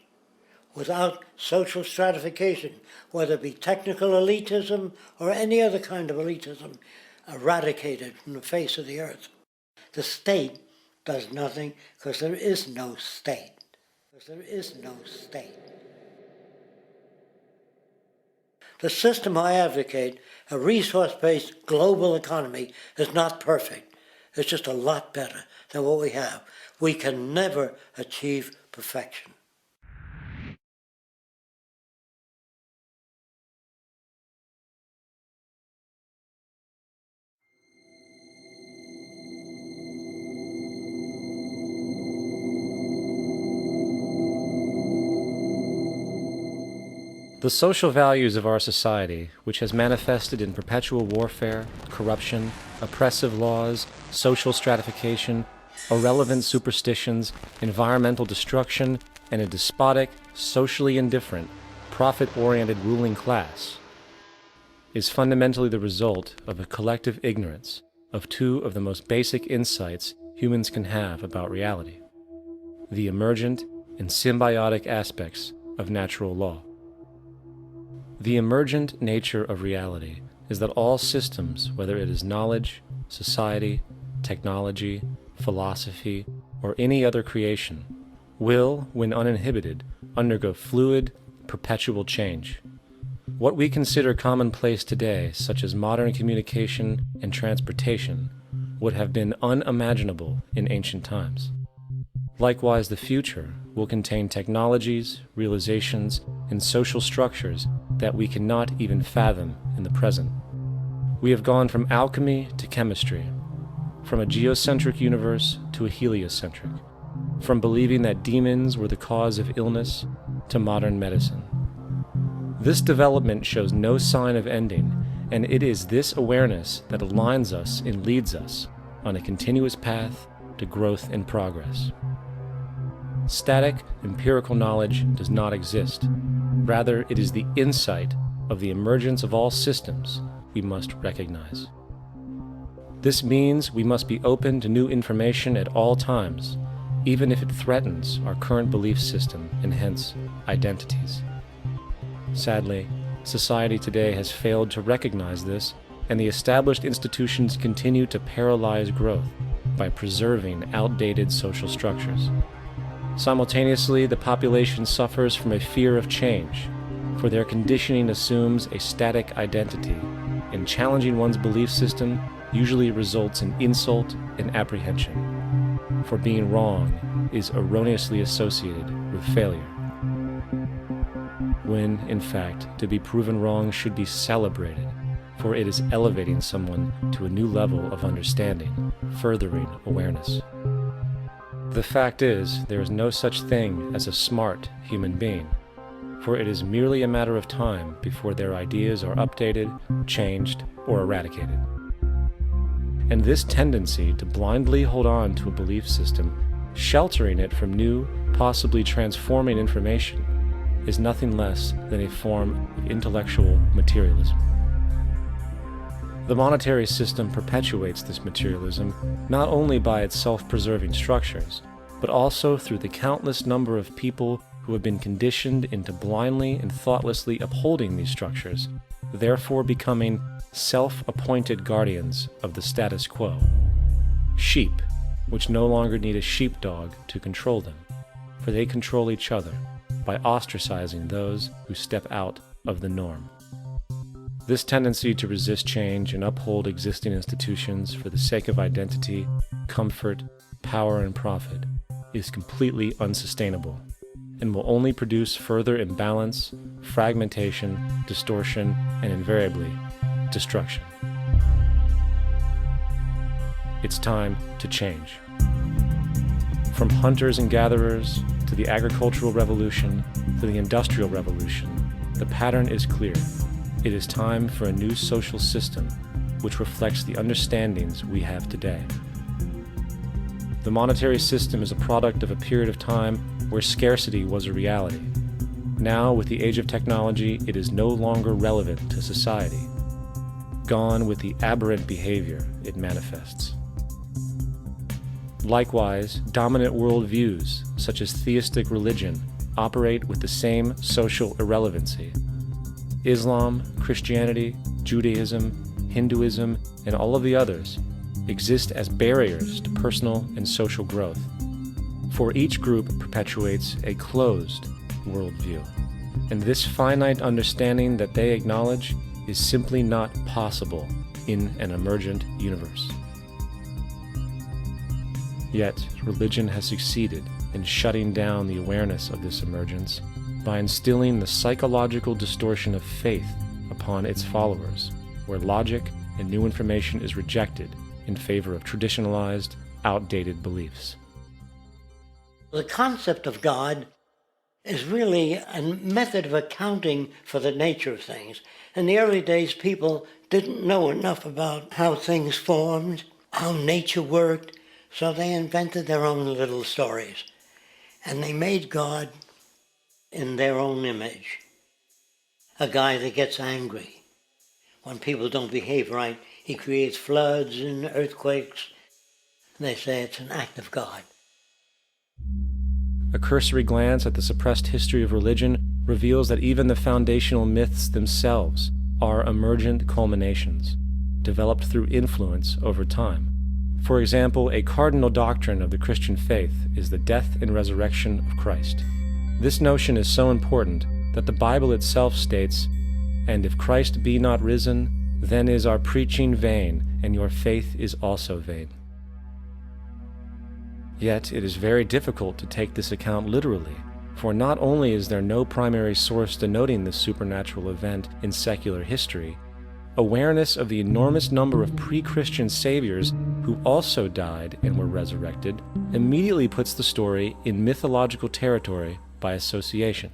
without social stratification, whether it be technical elitism or any other kind of elitism, eradicated from the face of the earth. The state does nothing because there is no state. There is no state. The system I advocate, a resource-based global economy, is not perfect. It's just a lot better than what we have. We can never achieve perfection. The social values of our society, which has manifested in perpetual warfare, corruption, oppressive laws, social stratification, irrelevant superstitions, environmental destruction, and a despotic, socially indifferent, profit-oriented ruling class, is fundamentally the result of a collective ignorance of two of the most basic insights humans can have about reality: the emergent and symbiotic aspects of natural law. The emergent nature of reality is that all systems, whether it is knowledge, society, technology, philosophy, or any other creation, will, when uninhibited, undergo fluid, perpetual change. What we consider commonplace today, such as modern communication and transportation, would have been unimaginable in ancient times. Likewise, the future will contain technologies, realizations, and social structures that we cannot even fathom in the present. We have gone from alchemy to chemistry, from a geocentric universe to a heliocentric, from believing that demons were the cause of illness to modern medicine. This development shows no sign of ending, and it is this awareness that aligns us and leads us on a continuous path to growth and progress. Static, empirical knowledge does not exist. Rather, it is the insight of the emergence of all systems we must recognize. This means we must be open to new information at all times, even if it threatens our current belief system and hence identities. Sadly, society today has failed to recognize this, and the established institutions continue to paralyze growth by preserving outdated social structures. Simultaneously, the population suffers from a fear of change, for their conditioning assumes a static identity, and challenging one's belief system usually results in insult and apprehension, for being wrong is erroneously associated with failure, when, in fact, to be proven wrong should be celebrated, for it is elevating someone to a new level of understanding, furthering awareness. The fact is, there is no such thing as a smart human being, for it is merely a matter of time before their ideas are updated, changed, or eradicated. And this tendency to blindly hold on to a belief system, sheltering it from new, possibly transforming information, is nothing less than a form of intellectual materialism. The monetary system perpetuates this materialism not only by its self-preserving structures, but also through the countless number of people who have been conditioned into blindly and thoughtlessly upholding these structures, therefore becoming self-appointed guardians of the status quo. Sheep, which no longer need a sheepdog to control them, for they control each other by ostracizing those who step out of the norm. This tendency to resist change and uphold existing institutions for the sake of identity, comfort, power, and profit is completely unsustainable and will only produce further imbalance, fragmentation, distortion, and invariably, destruction. It's time to change. From hunters and gatherers to the agricultural revolution to the industrial revolution, the pattern is clear. It is time for a new social system which reflects the understandings we have today. The monetary system is a product of a period of time where scarcity was a reality. Now, with the age of technology, it is no longer relevant to society. Gone with the aberrant behavior it manifests. Likewise, dominant worldviews, such as theistic religion, operate with the same social irrelevancy. Islam, Christianity, Judaism, Hinduism, and all of the others exist as barriers to personal and social growth, for each group perpetuates a closed worldview, and this finite understanding that they acknowledge is simply not possible in an emergent universe. Yet, religion has succeeded in shutting down the awareness of this emergence by instilling the psychological distortion of faith upon its followers, where logic and new information is rejected in favor of traditionalized, outdated beliefs. The concept of God is really a method of accounting for the nature of things. In the early days, people didn't know enough about how things formed, how nature worked, so they invented their own little stories. And they made God in their own image. A guy that gets angry. When people don't behave right, he creates floods and earthquakes. They say it's an act of God. A cursory glance at the suppressed history of religion reveals that even the foundational myths themselves are emergent culminations, developed through influence over time. For example, a cardinal doctrine of the Christian faith is the death and resurrection of Christ. This notion is so important that the Bible itself states, "And if Christ be not risen, then is our preaching vain, and your faith is also vain." Yet it is very difficult to take this account literally, for not only is there no primary source denoting this supernatural event in secular history, awareness of the enormous number of pre-Christian saviors who also died and were resurrected immediately puts the story in mythological territory by association.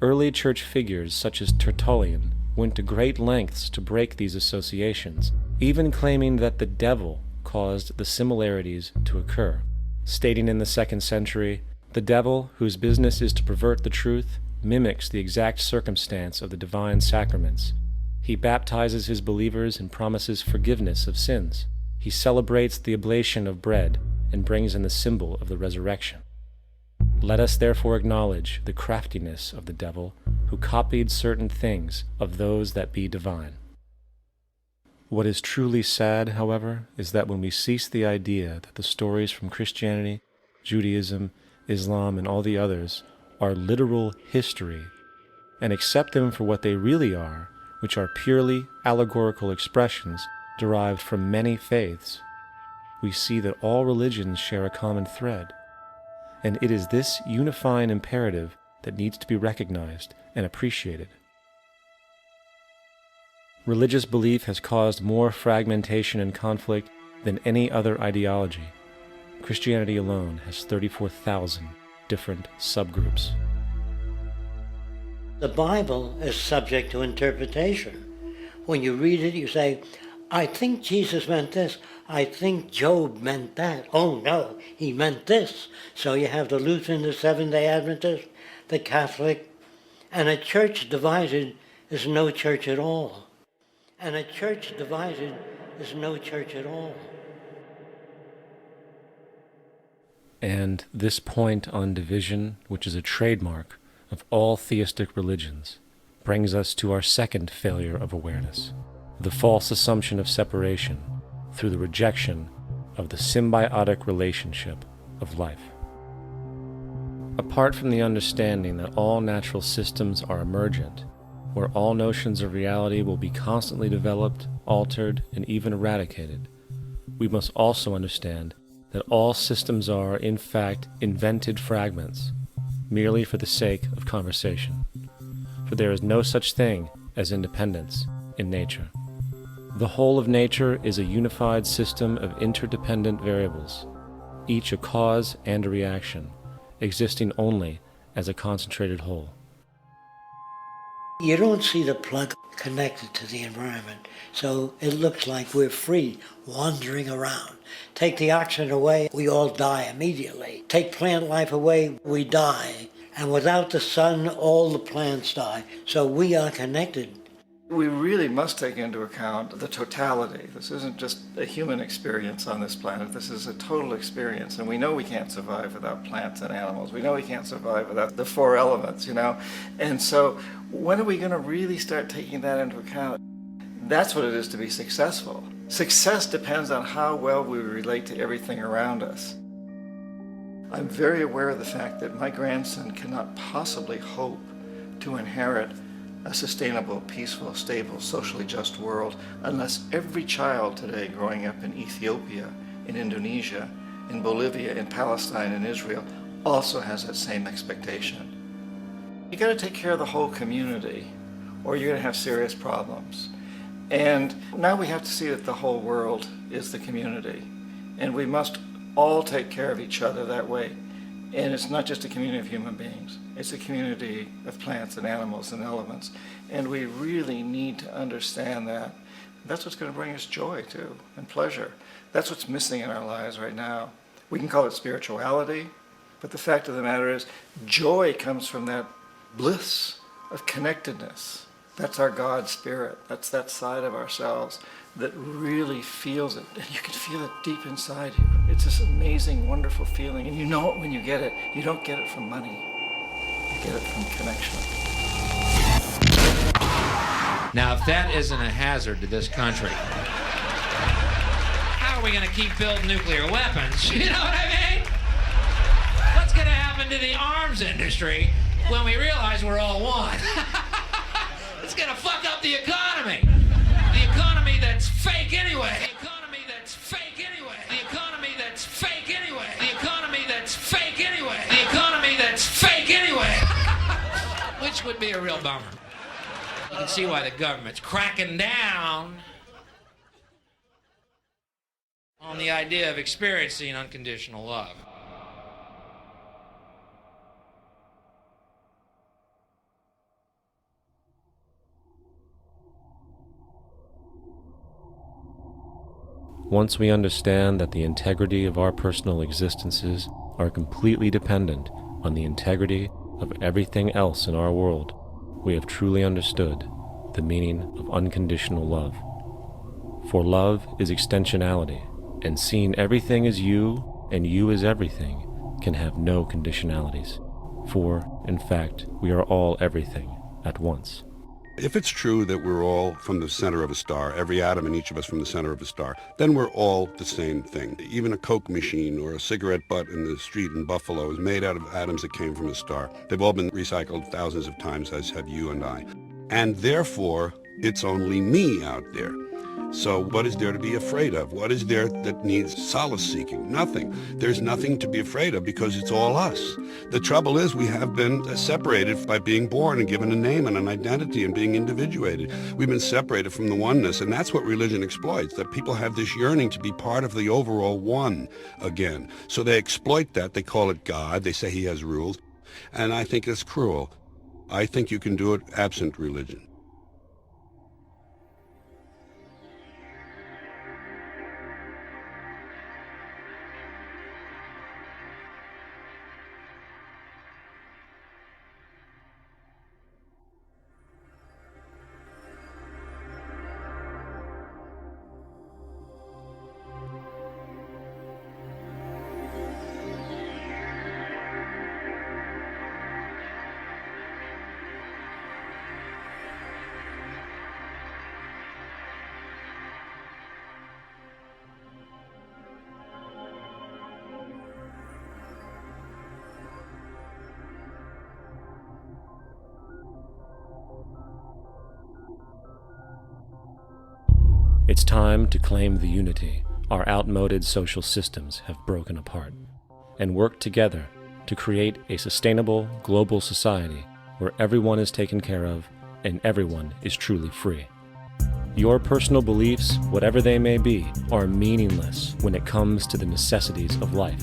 Early church figures such as Tertullian went to great lengths to break these associations, even claiming that the devil caused the similarities to occur, stating in the 2nd century, "The devil, whose business is to pervert the truth, mimics the exact circumstance of the divine sacraments. He baptizes his believers and promises forgiveness of sins. He celebrates the oblation of bread and brings in the symbol of the resurrection. Let us therefore acknowledge the craftiness of the devil, who copied certain things of those that be divine." What is truly sad, however, is that when we cease the idea that the stories from Christianity, Judaism, Islam, and all the others are literal history, and accept them for what they really are, which are purely allegorical expressions derived from many faiths, we see that all religions share a common thread, and it is this unifying imperative that needs to be recognized and appreciated. Religious belief has caused more fragmentation and conflict than any other ideology. Christianity alone has 34,000 different subgroups. The Bible is subject to interpretation. When you read it, you say, I think Jesus meant this. I think Job meant that. Oh no, he meant this. So you have the Lutheran, the Seventh-day Adventist, the Catholic, and a church divided is no church at all. And a church divided is no church at all. And this point on division, which is a trademark of all theistic religions, brings us to our second failure of awareness, the false assumption of separation through the rejection of the symbiotic relationship of life. Apart from the understanding that all natural systems are emergent, where all notions of reality will be constantly developed, altered, and even eradicated, we must also understand that all systems are, in fact, invented fragments, merely for the sake of conversation. For there is no such thing as independence in nature. The whole of nature is a unified system of interdependent variables, each a cause and a reaction, existing only as a concentrated whole. You don't see the plug connected to the environment, so it looks like we're free, wandering around. Take the oxygen away, we all die immediately. Take plant life away, we die. And without the sun, all the plants die. So we are connected. We really must take into account the totality. This isn't just a human experience on this planet. This is a total experience. And we know we can't survive without plants and animals. We know we can't survive without the four elements, you know? And so when are we going to really start taking that into account? That's what it is to be successful. Success depends on how well we relate to everything around us. I'm very aware of the fact that my grandson cannot possibly hope to inherit a sustainable, peaceful, stable, socially just world unless every child today growing up in Ethiopia, in Indonesia, in Bolivia, in Palestine, in Israel also has that same expectation. You got to take care of the whole community or you're going to have serious problems. And now we have to see that the whole world is the community and we must all take care of each other that way. And it's not just a community of human beings. It's a community of plants and animals and elements. And we really need to understand that. That's what's going to bring us joy, too, and pleasure. That's what's missing in our lives right now. We can call it spirituality, but the fact of the matter is joy comes from that bliss of connectedness. That's our God spirit. That's that side of ourselves that really feels it. And you can feel it deep inside you. It's this amazing, wonderful feeling. And you know it when you get it. You don't get it from money. You get it from connection. Now, if that isn't a hazard to this country, how are we going to keep building nuclear weapons? You know what I mean? What's going to happen to the arms industry when we realize we're all one? It's going to fuck up the economy. The economy that's fake anyway. The economy that's fake anyway. The economy that's fake anyway. The economy that's fake anyway. The economy that's fake anyway. Which would be a real bummer. You can see why the government's cracking down on the idea of experiencing unconditional love. Once we understand that the integrity of our personal existences are completely dependent on the integrity of everything else in our world, we have truly understood the meaning of unconditional love. For love is extensionality, and seeing everything as you and you as everything can have no conditionalities. For, in fact, we are all everything at once. If it's true that we're all from the center of a star, every atom in each of us from the center of a star, then we're all the same thing. Even a Coke machine or a cigarette butt in the street in Buffalo is made out of atoms that came from a star. They've all been recycled thousands of times, as have you and I. And therefore, it's only me out there. So what is there to be afraid of? What is there that needs solace seeking? Nothing. There's nothing to be afraid of because it's all us. The trouble is we have been separated by being born and given a name and an identity and being individuated. We've been separated from the oneness, and that's what religion exploits, that people have this yearning to be part of the overall one again. So they exploit that. They call it God. They say he has rules. And I think it's cruel. I think you can do it absent religion. It's time to claim the unity our outmoded social systems have broken apart, and work together to create a sustainable global society where everyone is taken care of and everyone is truly free. Your personal beliefs, whatever they may be, are meaningless when it comes to the necessities of life.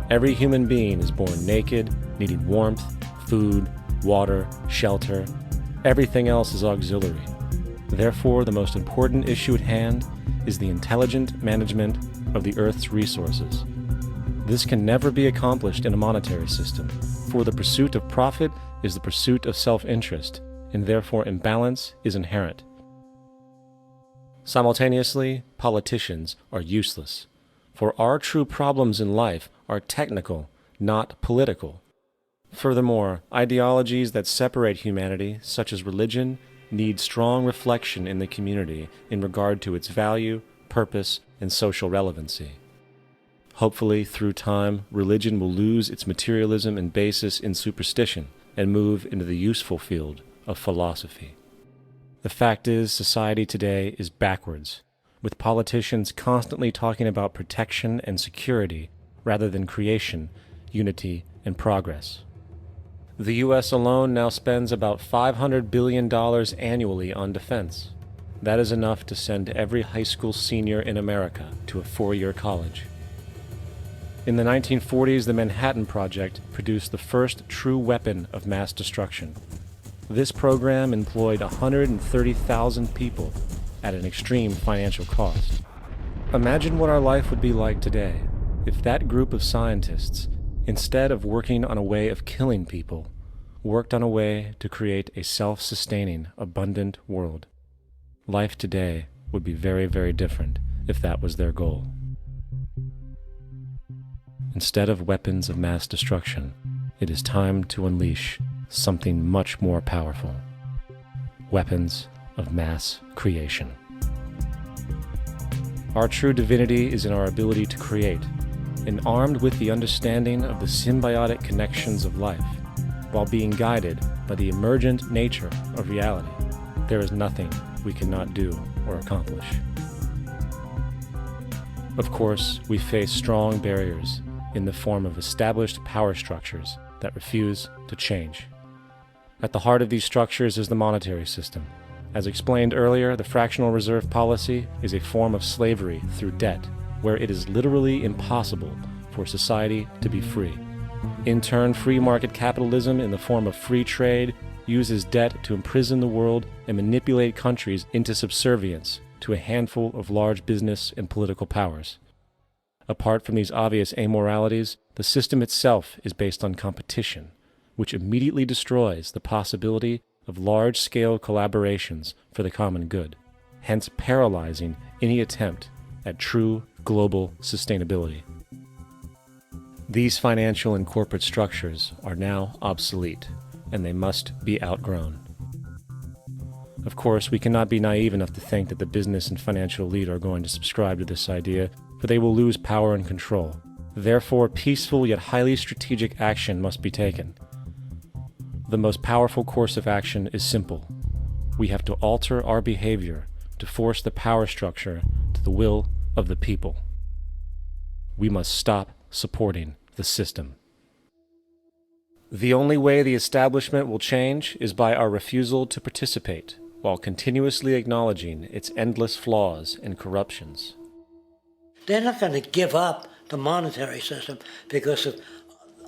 Every human being is born naked, needing warmth, food, water, shelter. Everything else is auxiliary. Therefore, the most important issue at hand is the intelligent management of the Earth's resources. This can never be accomplished in a monetary system, for the pursuit of profit is the pursuit of self-interest, and therefore imbalance is inherent. Simultaneously, politicians are useless, for our true problems in life are technical, not political. Furthermore, ideologies that separate humanity, such as religion, need strong reflection in the community in regard to its value, purpose, and social relevancy. Hopefully, through time, religion will lose its materialism and basis in superstition and move into the useful field of philosophy. The fact is, society today is backwards, with politicians constantly talking about protection and security rather than creation, unity, and progress. The U.S. alone now spends about $500 billion annually on defense. That is enough to send every high school senior in America to a 4-year college. In the 1940s, the Manhattan Project produced the first true weapon of mass destruction. This program employed 130,000 people at an extreme financial cost. Imagine what our life would be like today if that group of scientists, instead of working on a way of killing people, worked on a way to create a self-sustaining, abundant world. Life today would be very, very different if that was their goal. Instead of weapons of mass destruction, it is time to unleash something much more powerful. Weapons of mass creation. Our true divinity is in our ability to create, and armed with the understanding of the symbiotic connections of life, while being guided by the emergent nature of reality, there is nothing we cannot do or accomplish. Of course, we face strong barriers in the form of established power structures that refuse to change. At the heart of these structures is the monetary system. As explained earlier, the fractional reserve policy is a form of slavery through debt, where it is literally impossible for society to be free. In turn, free market capitalism in the form of free trade uses debt to imprison the world and manipulate countries into subservience to a handful of large business and political powers. Apart from these obvious amoralities, the system itself is based on competition, which immediately destroys the possibility of large-scale collaborations for the common good, hence paralyzing any attempt at true global sustainability. These financial and corporate structures are now obsolete, and they must be outgrown. Of course, we cannot be naive enough to think that the business and financial elite are going to subscribe to this idea, for they will lose power and control. Therefore, peaceful yet highly strategic action must be taken. The most powerful course of action is simple. We have to alter our behavior to force the power structure to the will of the people. We must stop supporting the system. The only way the establishment will change is by our refusal to participate, while continuously acknowledging its endless flaws and corruptions. They're not going to give up the monetary system because of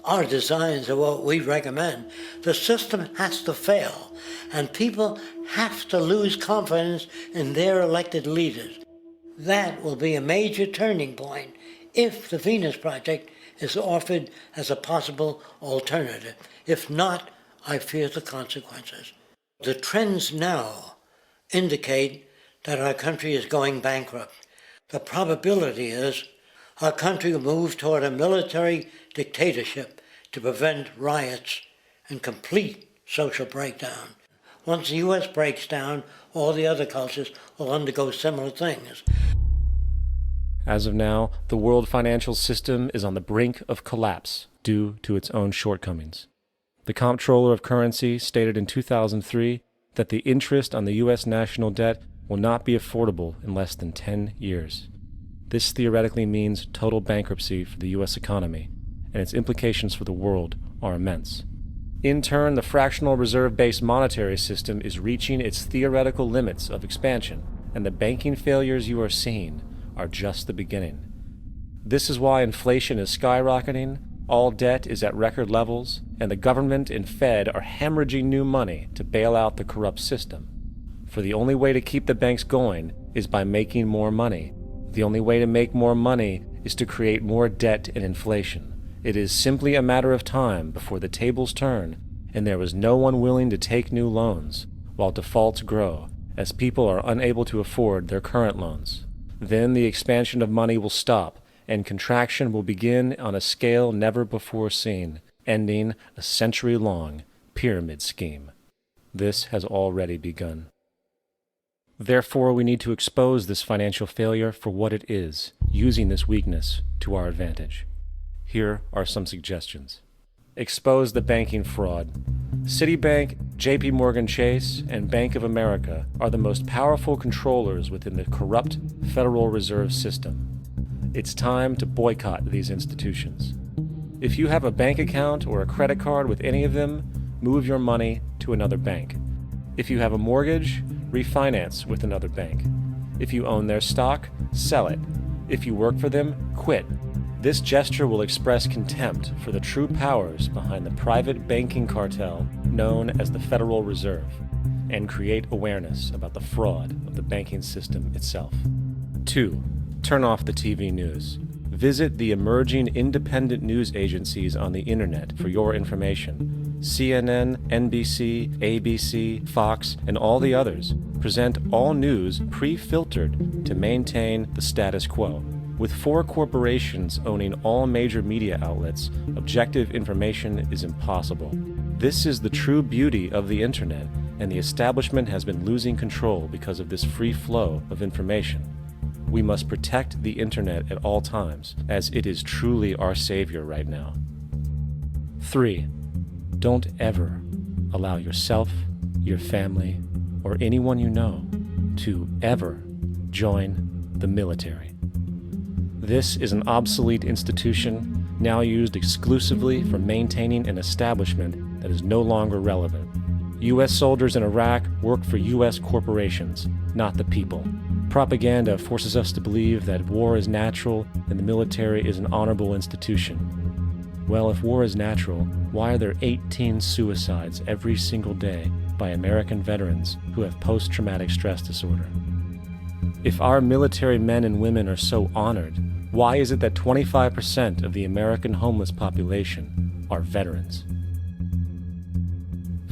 our designs of what we recommend. The system has to fail, and people have to lose confidence in their elected leaders. That will be a major turning point if the Venus Project is offered as a possible alternative. If not, I fear the consequences. The trends now indicate that our country is going bankrupt. The probability is our country will move toward a military dictatorship to prevent riots and complete social breakdown. Once the U.S. breaks down, all the other cultures will undergo similar things. As of now, the world financial system is on the brink of collapse due to its own shortcomings. The Comptroller of Currency stated in 2003 that the interest on the U.S. national debt will not be affordable in less than 10 years. This theoretically means total bankruptcy for the U.S. economy, and its implications for the world are immense. In turn, the fractional reserve-based monetary system is reaching its theoretical limits of expansion, and the banking failures you are seeing are just the beginning. This is why inflation is skyrocketing, all debt is at record levels, and the government and Fed are hemorrhaging new money to bail out the corrupt system. For the only way to keep the banks going is by making more money. The only way to make more money is to create more debt and inflation. It is simply a matter of time before the tables turn, and there is no one willing to take new loans, while defaults grow, as people are unable to afford their current loans. Then the expansion of money will stop, and contraction will begin on a scale never before seen, ending a century-long pyramid scheme. This has already begun. Therefore, we need to expose this financial failure for what it is, using this weakness to our advantage. Here are some suggestions. Expose the banking fraud. Citibank, JP Morgan Chase, and Bank of America are the most powerful controllers within the corrupt Federal Reserve System. It's time to boycott these institutions. If you have a bank account or a credit card with any of them, move your money to another bank. If you have a mortgage, refinance with another bank. If you own their stock, sell it. If you work for them, quit. This gesture will express contempt for the true powers behind the private banking cartel known as the Federal Reserve, and create awareness about the fraud of the banking system itself. 2. Turn off the TV news. Visit the emerging independent news agencies on the internet for your information. CNN, NBC, ABC, Fox, and all the others present all news pre-filtered to maintain the status quo. With 4 corporations owning all major media outlets, objective information is impossible. This is the true beauty of the internet, and the establishment has been losing control because of this free flow of information. We must protect the internet at all times, as it is truly our savior right now. 3. Don't ever allow yourself, your family, or anyone you know to ever join the military. This is an obsolete institution now used exclusively for maintaining an establishment that is no longer relevant. U.S. soldiers in Iraq work for U.S. corporations, not the people. Propaganda forces us to believe that war is natural and the military is an honorable institution. Well, if war is natural, why are there 18 suicides every single day by American veterans who have post-traumatic stress disorder? If our military men and women are so honored, why is it that 25% of the American homeless population are veterans?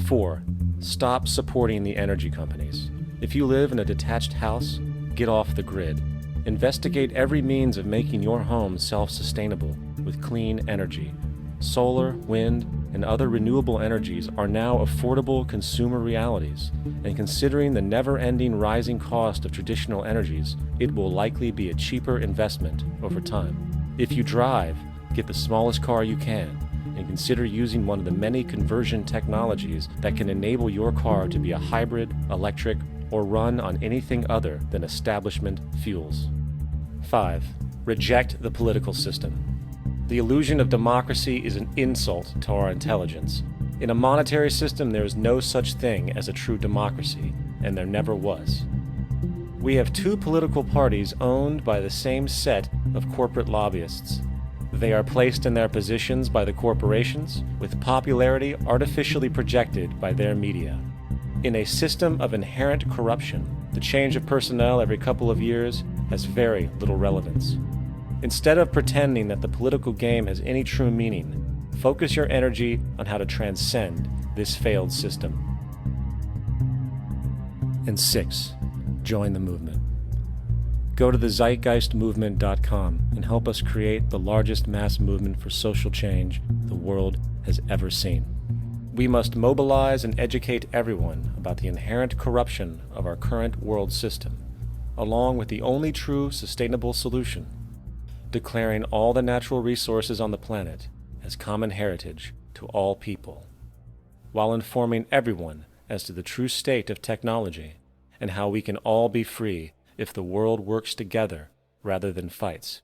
4. Stop supporting the energy companies. If you live in a detached house, get off the grid. Investigate every means of making your home self-sustainable with clean energy. Solar, wind, and other renewable energies are now affordable consumer realities, and considering the never-ending rising cost of traditional energies, it will likely be a cheaper investment over time. If you drive, get the smallest car you can, and consider using one of the many conversion technologies that can enable your car to be a hybrid, electric, or run on anything other than establishment fuels. 5. Reject the political system. The illusion of democracy is an insult to our intelligence. In a monetary system, there is no such thing as a true democracy, and there never was. We have two political parties owned by the same set of corporate lobbyists. They are placed in their positions by the corporations, with popularity artificially projected by their media. In a system of inherent corruption, the change of personnel every couple of years has very little relevance. Instead of pretending that the political game has any true meaning, focus your energy on how to transcend this failed system. And 6. Join the movement. Go to the zeitgeistmovement.com and help us create the largest mass movement for social change the world has ever seen. We must mobilize and educate everyone about the inherent corruption of our current world system, along with the only true sustainable solution, declaring all the natural resources on the planet as common heritage to all people, while informing everyone as to the true state of technology and how we can all be free if the world works together rather than fights.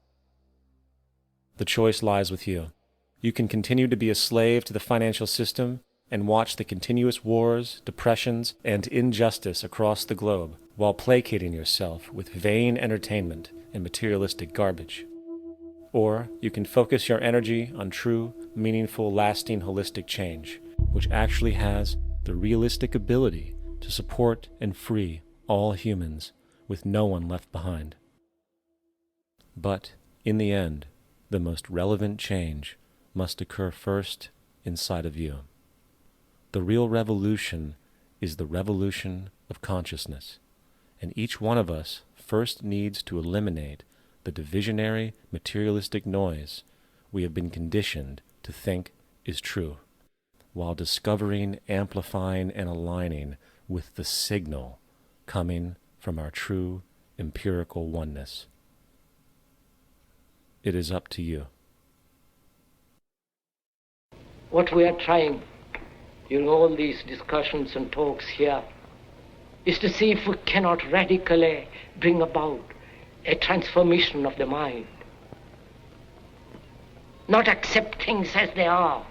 The choice lies with you. You can continue to be a slave to the financial system and watch the continuous wars, depressions, and injustice across the globe while placating yourself with vain entertainment and materialistic garbage. Or you can focus your energy on true, meaningful, lasting, holistic change, which actually has the realistic ability to support and free all humans with no one left behind. But in the end, the most relevant change must occur first inside of you. The real revolution is the revolution of consciousness, and each one of us first needs to eliminate the divisionary, materialistic noise we have been conditioned to think is true, while discovering, amplifying, and aligning with the signal coming from our true empirical oneness. It is up to you. What we are trying in all these discussions and talks here is to see if we cannot radically bring about a transformation of the mind. Not accept things as they are,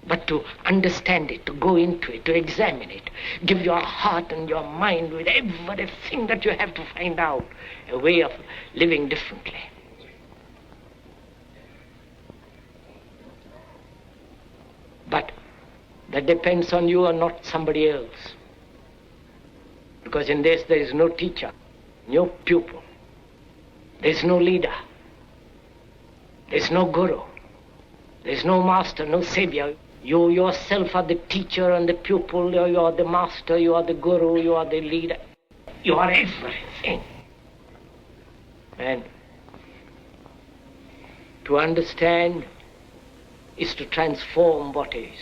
but to understand it, to go into it, to examine it, give your heart and your mind with everything that you have to find out a way of living differently. But that depends on you and not somebody else. Because in this there is no teacher, no pupil, there is no leader, there is no guru, there is no master, no savior. You yourself are the teacher and the pupil, you are the master, you are the guru, you are the leader. You are everything. And to understand is to transform what is.